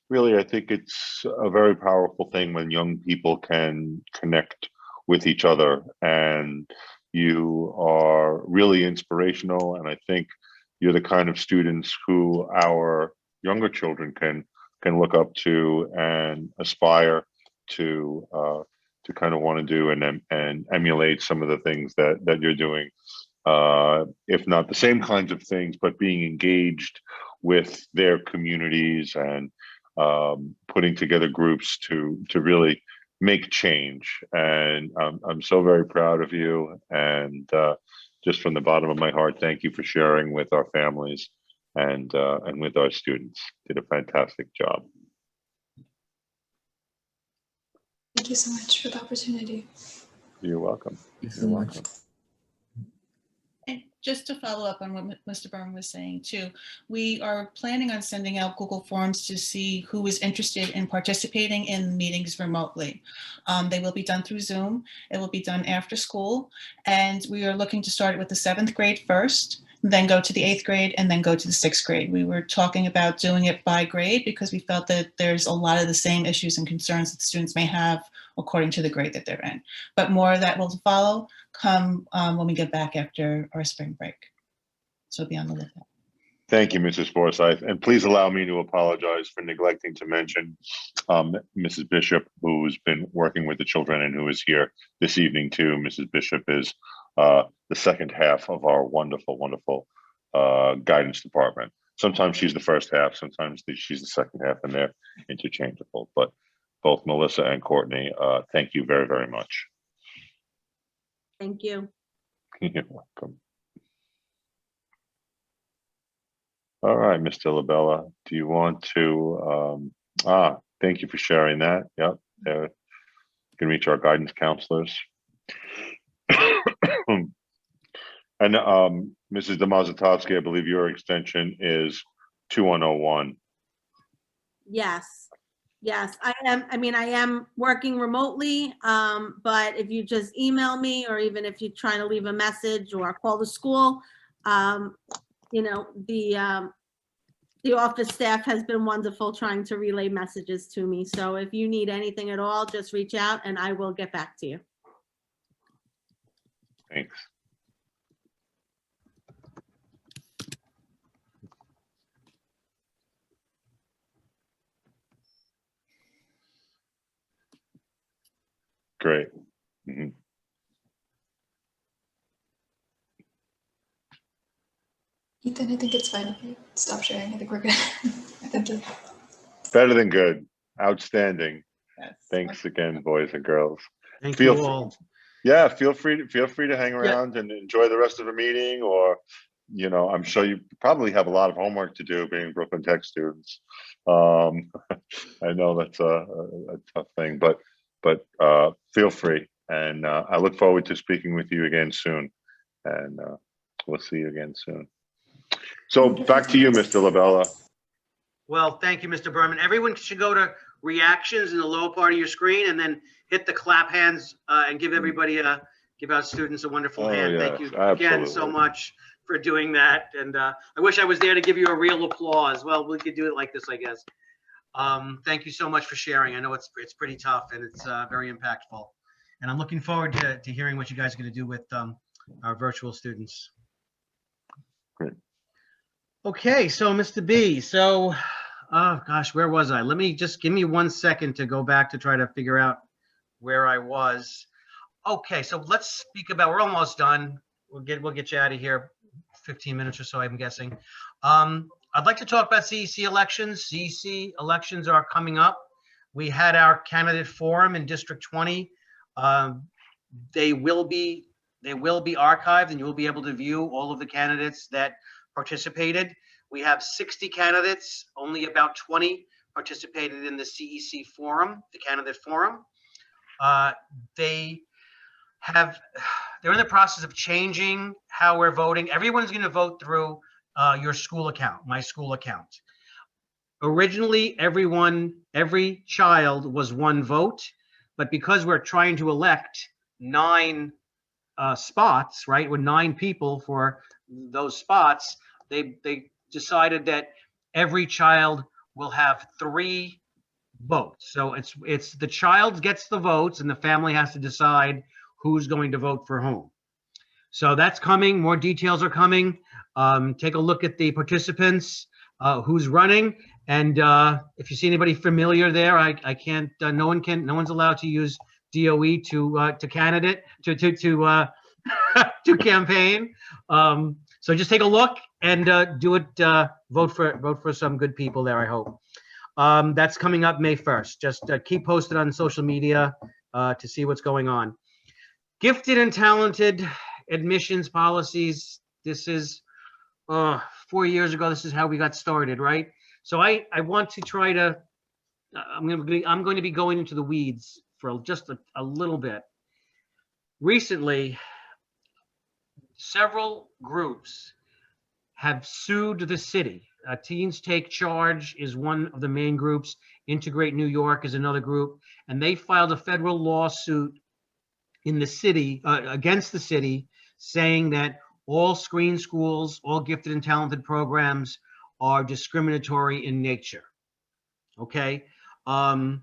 really, I think it's a very powerful thing when young people can connect with each other, and you are really inspirational. And I think you're the kind of students who our younger children can look up to and aspire to kind of want to do, and emulate some of the things that you're doing. If not the same kinds of things, but being engaged with their communities, and putting together groups to really make change. And I'm so very proud of you. And just from the bottom of my heart, thank you for sharing with our families and with our students. Did a fantastic job. Thank you so much for the opportunity. You're welcome. Thanks so You're much. welcome. And just to follow up on what Mr. Berman was saying too, we are planning on sending out Google Forms to see who is interested in participating in meetings remotely. They will be done through Zoom. It will be done after school. And we are looking to start with the 7th grade first, then go to the 8th grade, and then go to the 6th grade. We were talking about doing it by grade because we felt that there's a lot of the same issues and concerns that students may have according to the grade that they're in. But more of that will follow come when we get back after our spring break. So be on the lookout. Thank you, Mrs. Forsyth. And please allow me to apologize for neglecting to mention Mrs. Bishop, who's been working with the children and who is here this evening too. Mrs. Bishop is the second half of our wonderful, wonderful guidance department. Sometimes she's the first half, sometimes she's the second half, and they're interchangeable. But both Melissa and Courtney, thank you very, very much. Thank you. You're welcome. All right, Mr. Labella, do you want to, thank you for sharing that. Yep, you can reach our guidance counselors. And Mrs. Demazatowski, I believe your extension is 2101. Yes. Yes, I am. I mean, I am working remotely, but if you just email me, or even if you're trying to leave a message or call the school, you know, the office staff has been wonderful trying to relay messages to me. So if you need anything at all, just reach out and I will get back to you. Thanks. Great. Mhm. Ethan, I think it's fine if you stop sharing. I think we're good. Thank you. Better than good. Outstanding. Yes. Thanks again, boys and girls. Thank Feel you free- all. Yeah, feel free to hang around and enjoy the rest of the meeting, or, you know, I'm sure you probably have a lot of homework to do being Brooklyn Tech students. I know that's a tough thing, but feel free. And I look forward to speaking with you again soon. And we'll see you again soon. So back to you, Mr. Labella. Well, thank you, Mr. Berman. Everyone should go to reactions in the lower part of your screen and then hit the clap hands and give everybody give our students a wonderful Oh, hand. Thank yes, you again so absolutely. much for doing that. And I wish I was there to give you a real applause. Well, we could do it like this, I guess. Thank you so much for sharing. I know it's pretty tough and it's very impactful. And I'm looking forward to hearing what you guys are going to do with our virtual students. Great. Okay, so Mr. B, so, oh gosh, where was I? Let me just give me 1 second to go back to try to figure out where I was. Okay, so let's speak about, we're almost done. We'll get you out of here, 15 minutes or so, I'm guessing. I'd like to talk about CEC elections. CEC elections are coming up. We had our candidate forum in District 20. They will be archived and you will be able to view all of the candidates that participated. We have 60 candidates, only about 20 participated in the CEC forum, the candidate forum. They're in the process of changing how we're voting. Everyone's going to vote through your school account, my school account. Originally, every child was one vote, but because we're trying to elect 9 spots, right, with 9 people for those spots, they decided that every child will have 3 votes. So it's the child gets the votes and the family has to decide who's going to vote for whom. So that's coming. More details are coming. Take a look at the participants, who's running, and if you see anybody familiar there, I can't. No one's allowed to use DOE to candidate to campaign. So just take a look and do it. Vote for some good people there, I hope. That's coming up May 1st. Just keep posted on social media to see what's going on. Gifted and talented admissions policies. This is 4 years ago. This is how we got started, right? So I want to try to, I'm going to be going into the weeds for just a little bit. Recently, several groups have sued the city. Teens Take Charge is one of the main groups. Integrate New York is another group. And they filed a federal lawsuit in the city, against the city, saying that all screen schools, all gifted and talented programs are discriminatory in nature. Okay. Now,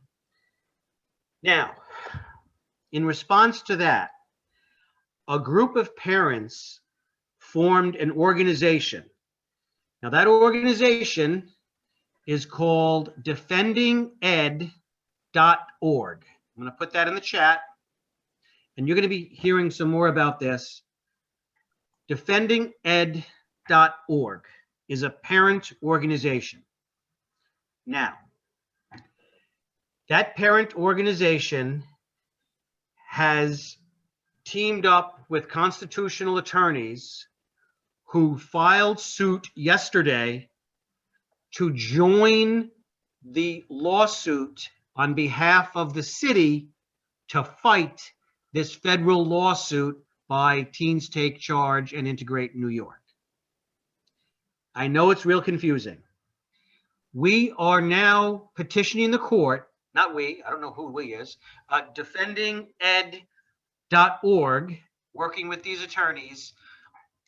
in response to that, a group of parents formed an organization. Now, that organization is called defendinged.org. I'm going to put that in the chat, and you're going to be hearing some more about this. Defendinged.org is a parent organization. Now, that parent organization has teamed up with constitutional attorneys who filed suit yesterday to join the lawsuit on behalf of the city to fight this federal lawsuit by Teens Take Charge and Integrate New York. I know it's real confusing. We are now petitioning the court, not we, I don't know who we is, defendinged.org, working with these attorneys,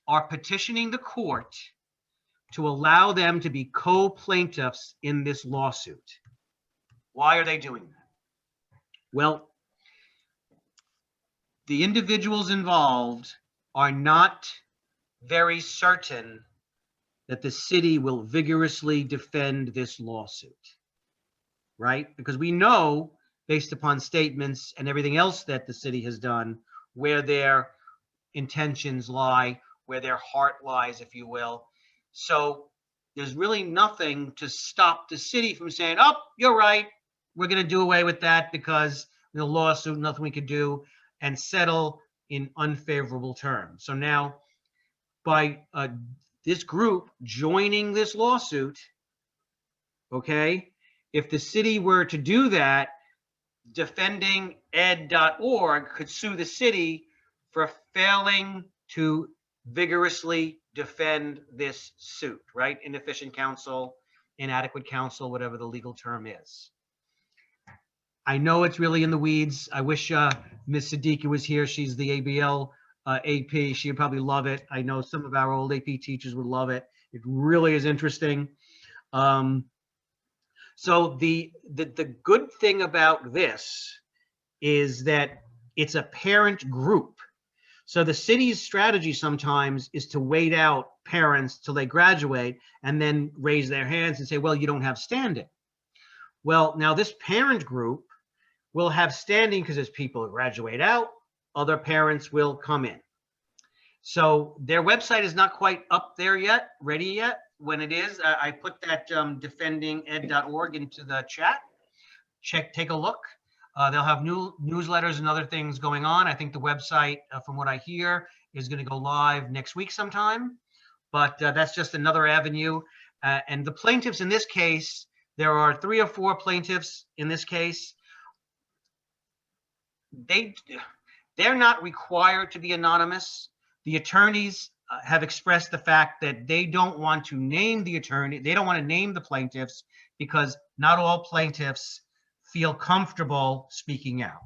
are petitioning the court to allow them to be co-plaintiffs in this lawsuit. Why are they doing that? Well, the individuals involved are not very certain that the city will vigorously defend this lawsuit, right? Because we know, based upon statements and everything else that the city has done, where their intentions lie, where their heart lies, if you will. So there's really nothing to stop the city from saying, oh, you're right, we're going to do away with that because the lawsuit, nothing we could do, and settle in unfavorable terms. So now, by this group joining this lawsuit, okay, if the city were to do that, defendinged.org could sue the city for failing to vigorously defend this suit, right? Inefficient counsel, inadequate counsel, whatever the legal term is. I know it's really in the weeds. I wish Ms. Siddiqui was here. She's the ABL AP. She'd probably love it. I know some of our old AP teachers would love it. It really is interesting. So the good thing about this is that it's a parent group. So the city's strategy sometimes is to wait out parents till they graduate and then raise their hands and say, well, you don't have standing. Well, now this parent group will have standing because as people graduate out, other parents will come in. So their website is not quite up there yet, ready yet. When it is, I put that defendinged.org into the chat. Take a look. They'll have new newsletters and other things going on. I think the website, from what I hear, is going to go live next week sometime. But that's just another avenue. And the plaintiffs in this case, there are 3 or 4 plaintiffs in this case. They're not required to be anonymous. The attorneys have expressed the fact that they don't want to name the attorney. They don't want to name the plaintiffs because not all plaintiffs feel comfortable speaking out,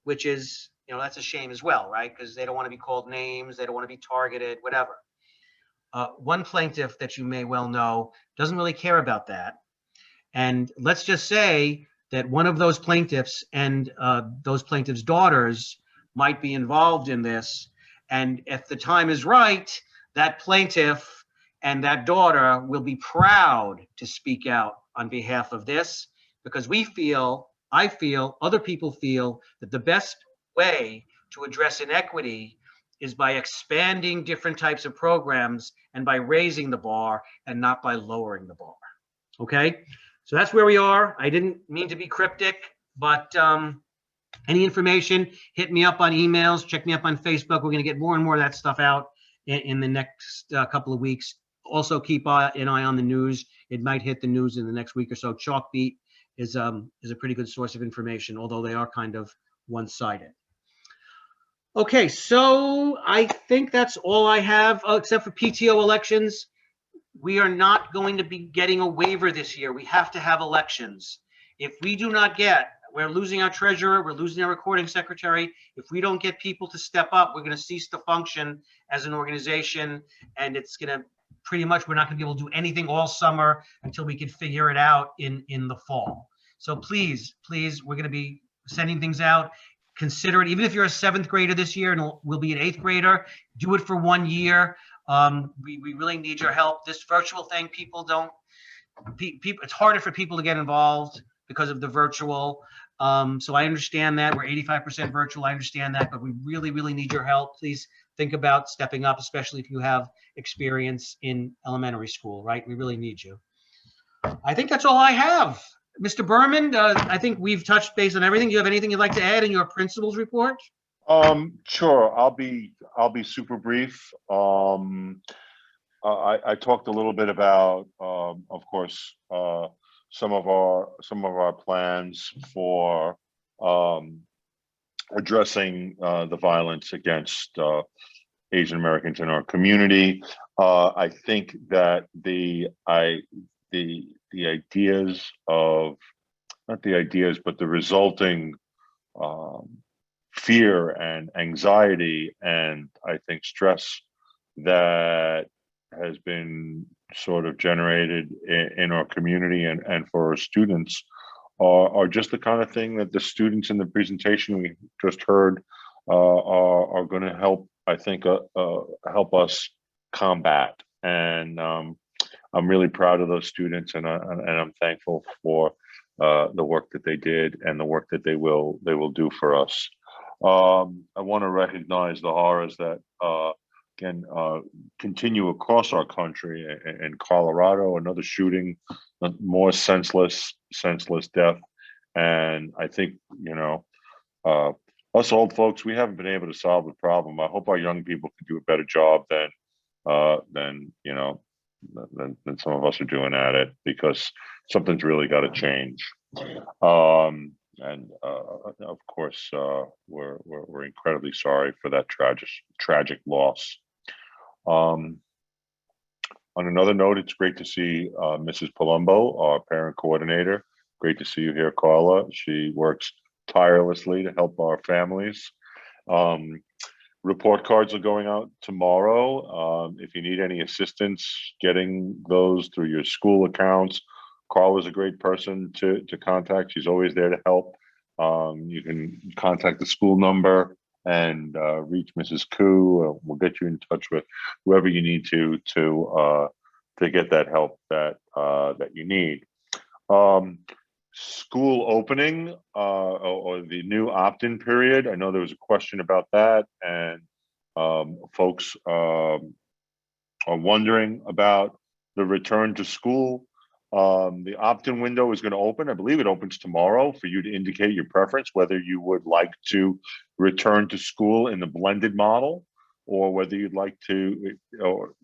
which is, that's a shame as well, right? Because they don't want to be called names. They don't want to be targeted, whatever. One plaintiff that you may well know doesn't really care about that. And let's just say that one of those plaintiffs and those plaintiffs' daughters might be involved in this. And if the time is right, that plaintiff and that daughter will be proud to speak out on behalf of this, because I feel, other people feel that the best way to address inequity is by expanding different types of programs and by raising the bar and not by lowering the bar. Okay? So that's where we are. I didn't mean to be cryptic, but any information, hit me up on emails, check me up on Facebook. We're going to get more and more of that stuff out in the next couple of weeks. Also, keep an eye on the news. It might hit the news in the next week or so. Chalkbeat is a pretty good source of information, although they are kind of one-sided. Okay, so I think that's all I have, except for PTO elections. We are not going to be getting a waiver this year. We have to have elections. If we do not get, we're losing our treasurer, we're losing our recording secretary. If we don't get people to step up, we're going to cease to function as an organization, and it's going to pretty much, we're not going to be able to do anything all summer until we can figure it out in the fall. So please, we're going to be sending things out. Consider it, even if you're a 7th grader this year and we'll be an 8th grader, do it for 1 year. We really need your help. This virtual thing, people, it's harder for people to get involved because of the virtual. So I understand that we're 85% virtual. I understand that, but we really, really need your help. Please think about stepping up, especially if you have experience in elementary school, right? We really need you. I think that's all I have. Mr. Berman, I think we've touched base on everything. Do you have anything you'd like to add in your principal's report? Sure. I'll be super brief. I talked a little bit about, of course, some of our plans for addressing the violence against Asian Americans in our community. I think that the ideas of, not the ideas, but the resulting fear and anxiety and I think stress that has been sort of generated in our community and for our students are just the kind of thing that the students in the presentation we just heard are going to help, I think, help us combat. And I'm really proud of those students, and I'm thankful for the work that they did and the work that they will do for us. I want to recognize the horrors that can continue across our country. In Colorado, another shooting, more senseless death. And I think, us old folks, we haven't been able to solve the problem. I hope our young people can do a better job than some of us are doing at it, because something's really got to change. And of course, we're incredibly sorry for that tragic loss. On another note, it's great to see Mrs. Palumbo, our parent coordinator. Great to see you here, Carla. She works tirelessly to help our families. Report cards are going out tomorrow. If you need any assistance getting those through your school accounts, Carla's a great person to contact. She's always there to help. You can contact the school number and reach Mrs. Koo. We'll get you in touch with whoever you need to get that help that you need. School opening or the new opt-in period. I know there was a question about that, and folks are wondering about the return to school. The opt-in window is going to open. I believe it opens tomorrow for you to indicate your preference, whether you would like to return to school in the blended model or whether you'd like to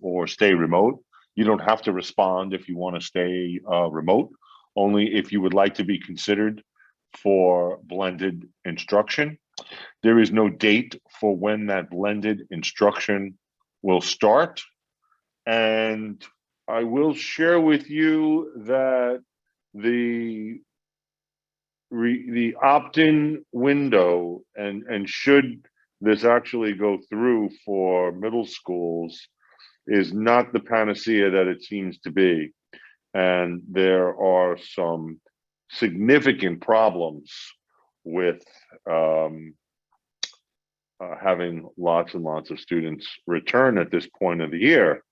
or stay remote. You don't have to respond if you want to stay remote, only if you would like to be considered for blended instruction. There is no date for when that blended instruction will start. And I will share with you that the opt-in window, and should this actually go through for middle schools, is not the panacea that it seems to be. And there are some significant problems with having lots and lots of students return at this point of the year.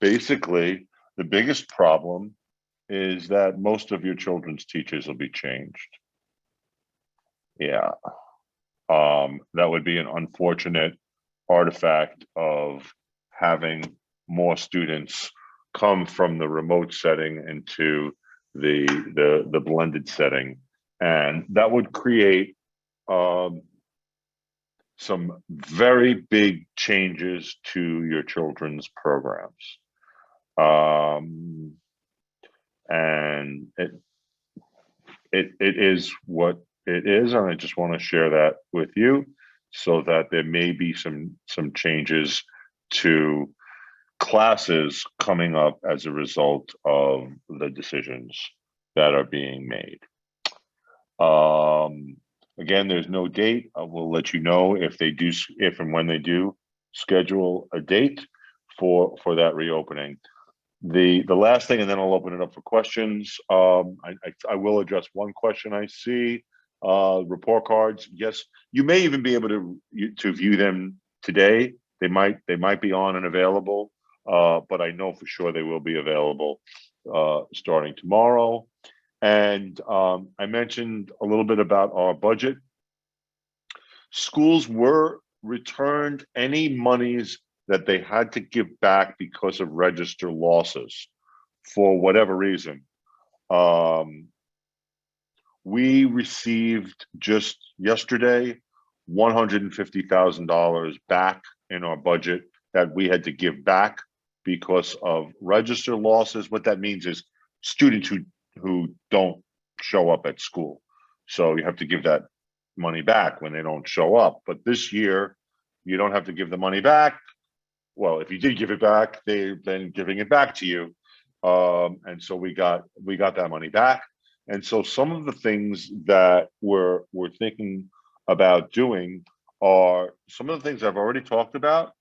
Basically, the biggest problem is that most of your children's teachers will be changed. Yeah, that would be an unfortunate artifact of having more students come from the remote setting into the blended setting, and that would create some very big changes to your children's programs. And it is what it is, and I just want to share that with you, so that there may be some changes to classes coming up as a result of the decisions that are being made. Again, there's no date. I will let you know if and when they do schedule a date for that reopening. The last thing, and then I'll open it up for questions. I will address one question I see. Report cards. Yes, you may even be able to view them today. They might be on and available, but I know for sure they will be available starting tomorrow. And I mentioned a little bit about our budget. Schools were returned any monies that they had to give back because of register losses for whatever reason. We received just yesterday $150,000 back in our budget that we had to give back because of register losses. What that means is students who don't show up at school. So you have to give that money back when they don't show up. But this year, you don't have to give the money back. Well, if you did give it back, they've been giving it back to you. And so we got that money back. And so some of the things that we're thinking about doing are some of the things I've already talked about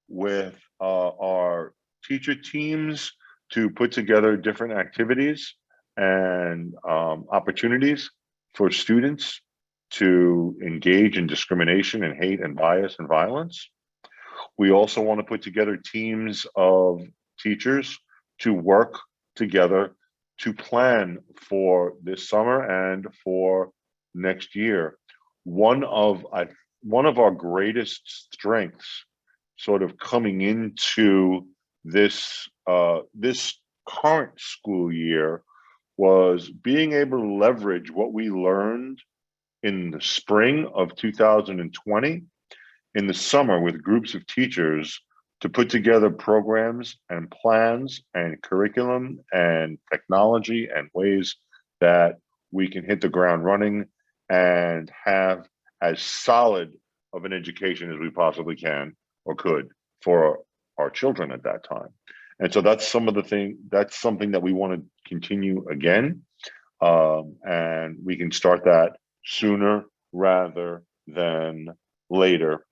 with our teacher teams to put together different activities and opportunities for students to engage in discrimination and hate and bias and violence. We also want to put together teams of teachers to work together to plan for this summer and for next year. One of our greatest strengths sort of coming into this current school year was being able to leverage what we learned in the spring of 2020 in the summer with groups of teachers to put together programs and plans and curriculum and technology and ways that we can hit the ground running and have as solid of an education as we possibly can or could for our children at that time. And so that's something that we want to continue again. And we can start that sooner rather than later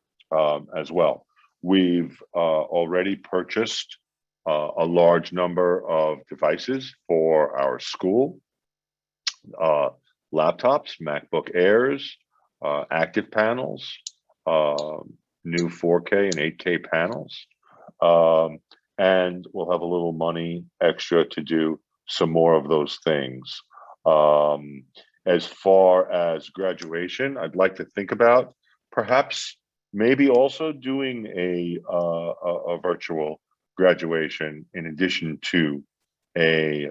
as well. We've already purchased a large number of devices for our school, laptops, MacBook Airs, active panels, new 4K and 8K panels. And we'll have a little money extra to do some more of those things. As far as graduation, I'd like to think about perhaps maybe also doing a virtual graduation in addition to an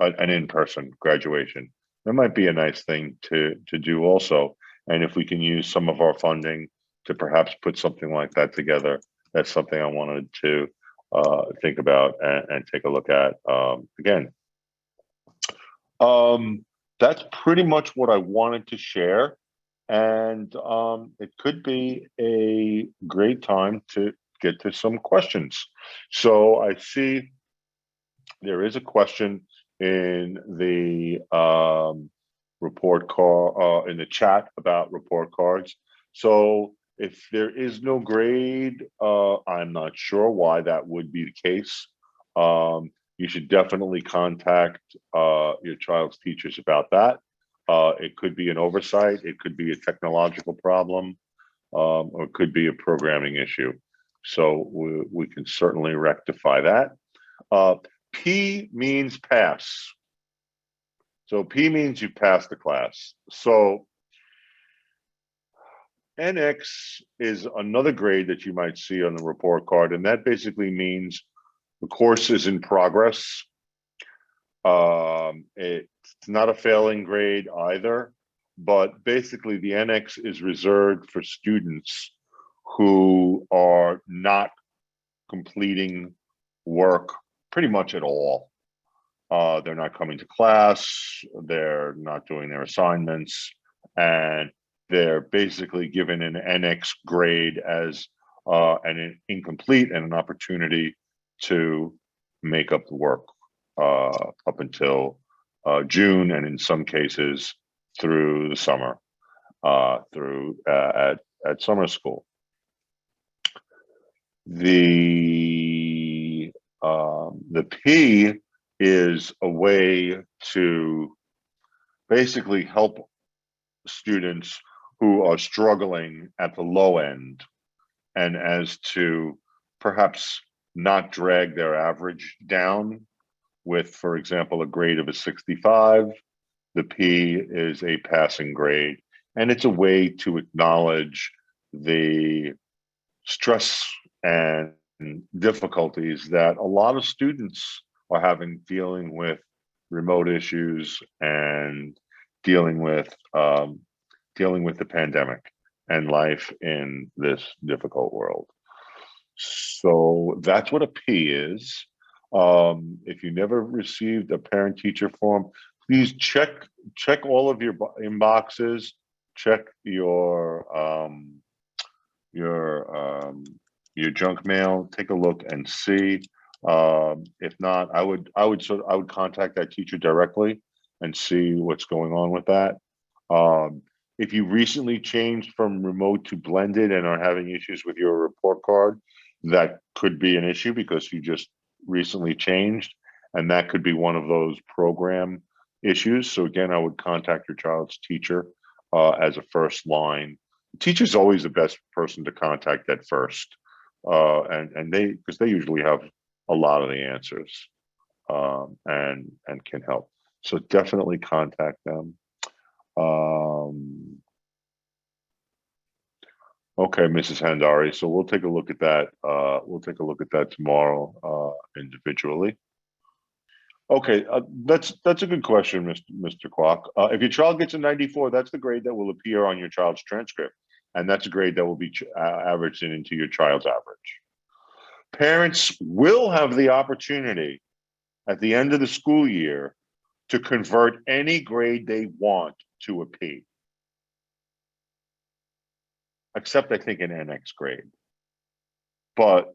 in-person graduation. That might be a nice thing to do also. And if we can use some of our funding to perhaps put something like that together, that's something I wanted to think about and take a look at again. That's pretty much what I wanted to share. And it could be a great time to get to some questions. So I see there is a question in the report card, in the chat about report cards. So if there is no grade, I'm not sure why that would be the case. You should definitely contact your child's teachers about that. It could be an oversight, it could be a technological problem, or it could be a programming issue. So we can certainly rectify that. P means pass. So P means you pass the class. So NX is another grade that you might see on the report card, and that basically means The course is in progress. It's not a failing grade either, but basically the NX is reserved for students who are not completing work pretty much at all. They're not coming to class, they're not doing their assignments, and they're basically given an NX grade as an incomplete and an opportunity to make up the work up until June, and in some cases through the summer, at summer school. The P is a way to basically help students who are struggling at the low end, and as to perhaps not drag their average down with, for example, a grade of a 65. The P is a passing grade, and it's a way to acknowledge the stress and difficulties that a lot of students are having dealing with remote issues and dealing with the pandemic and life in this difficult world. So that's what a P is. If you never received a parent-teacher form, please check all of your inboxes, check your junk mail, take a look and see. If not, I would contact that teacher directly and see what's going on with that. If you recently changed from remote to blended and are having issues with your report card, that could be an issue because you just recently changed, and that could be one of those program issues. So again, I would contact your child's teacher as a first line. The teacher's always the best person to contact at first, and because they usually have a lot of the answers and can help. So definitely contact them. Okay, Mrs. Handari. So we'll take a look at that. We'll take a look at that tomorrow individually. Okay, that's a good question, Mr. Kwok. If your child gets a 94, that's the grade that will appear on your child's transcript, and that's a grade that will be averaged into your child's average. Parents will have the opportunity at the end of the school year to convert any grade they want to a P, except I think an NX grade. But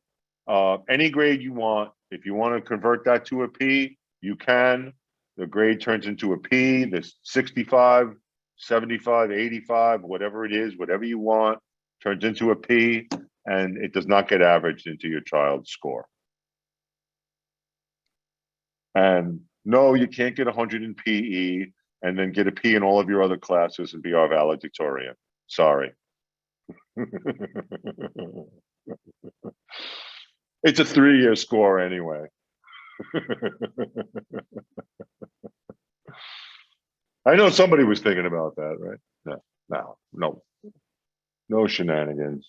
any grade you want, if you want to convert that to a P, you can. The grade turns into a P, there's 65, 75, 85, whatever it is, whatever you want, turns into a P, and it does not get averaged into your child's score. And no, you can't get 100 in PE and then get a P in all of your other classes and be our valedictorian. Sorry. It's a 3-year score anyway. I know somebody was thinking about that, right? No shenanigans.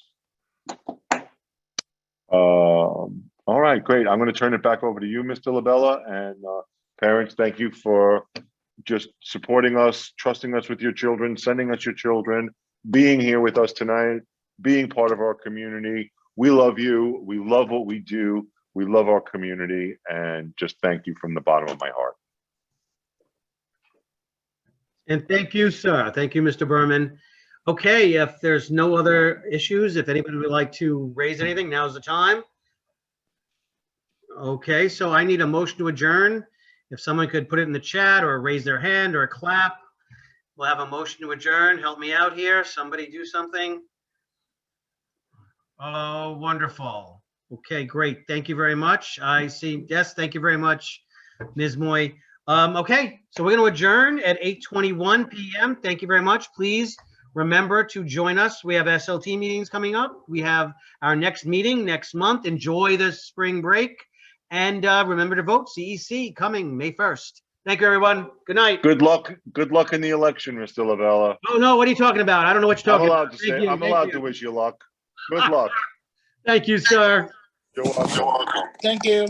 All right, great. I'm going to turn it back over to you, Mr. Labella, and parents, thank you for just supporting us, trusting us with your children, sending us your children, being here with us tonight, being part of our community. We love you. We love what we do. We love our community, and just thank you from the bottom of my heart. And thank you, sir. Thank you, Mr. Berman. Okay, if there's no other issues, if anybody would like to raise anything, now's the time. Okay, so I need a motion to adjourn. If someone could put it in the chat or raise their hand or clap, we'll have a motion to adjourn. Help me out here. Somebody do something. Oh, wonderful. Okay, great. Thank you very much. I see. Yes, thank you very much, Ms. Moy. Okay, so we're going to adjourn at 8:21 p.m. Thank you very much. Please remember to join us. We have SLT meetings coming up. We have our next meeting next month. Enjoy the spring break. And remember to vote. CEC coming May 1st. Thank you, everyone. Good night. Good luck. Good luck in the election, Mr. Lavella. Oh, no. What are you talking about? I don't know what you're talking about. I'm allowed to wish you luck. Good luck. Thank you, sir. You're welcome. Thank you.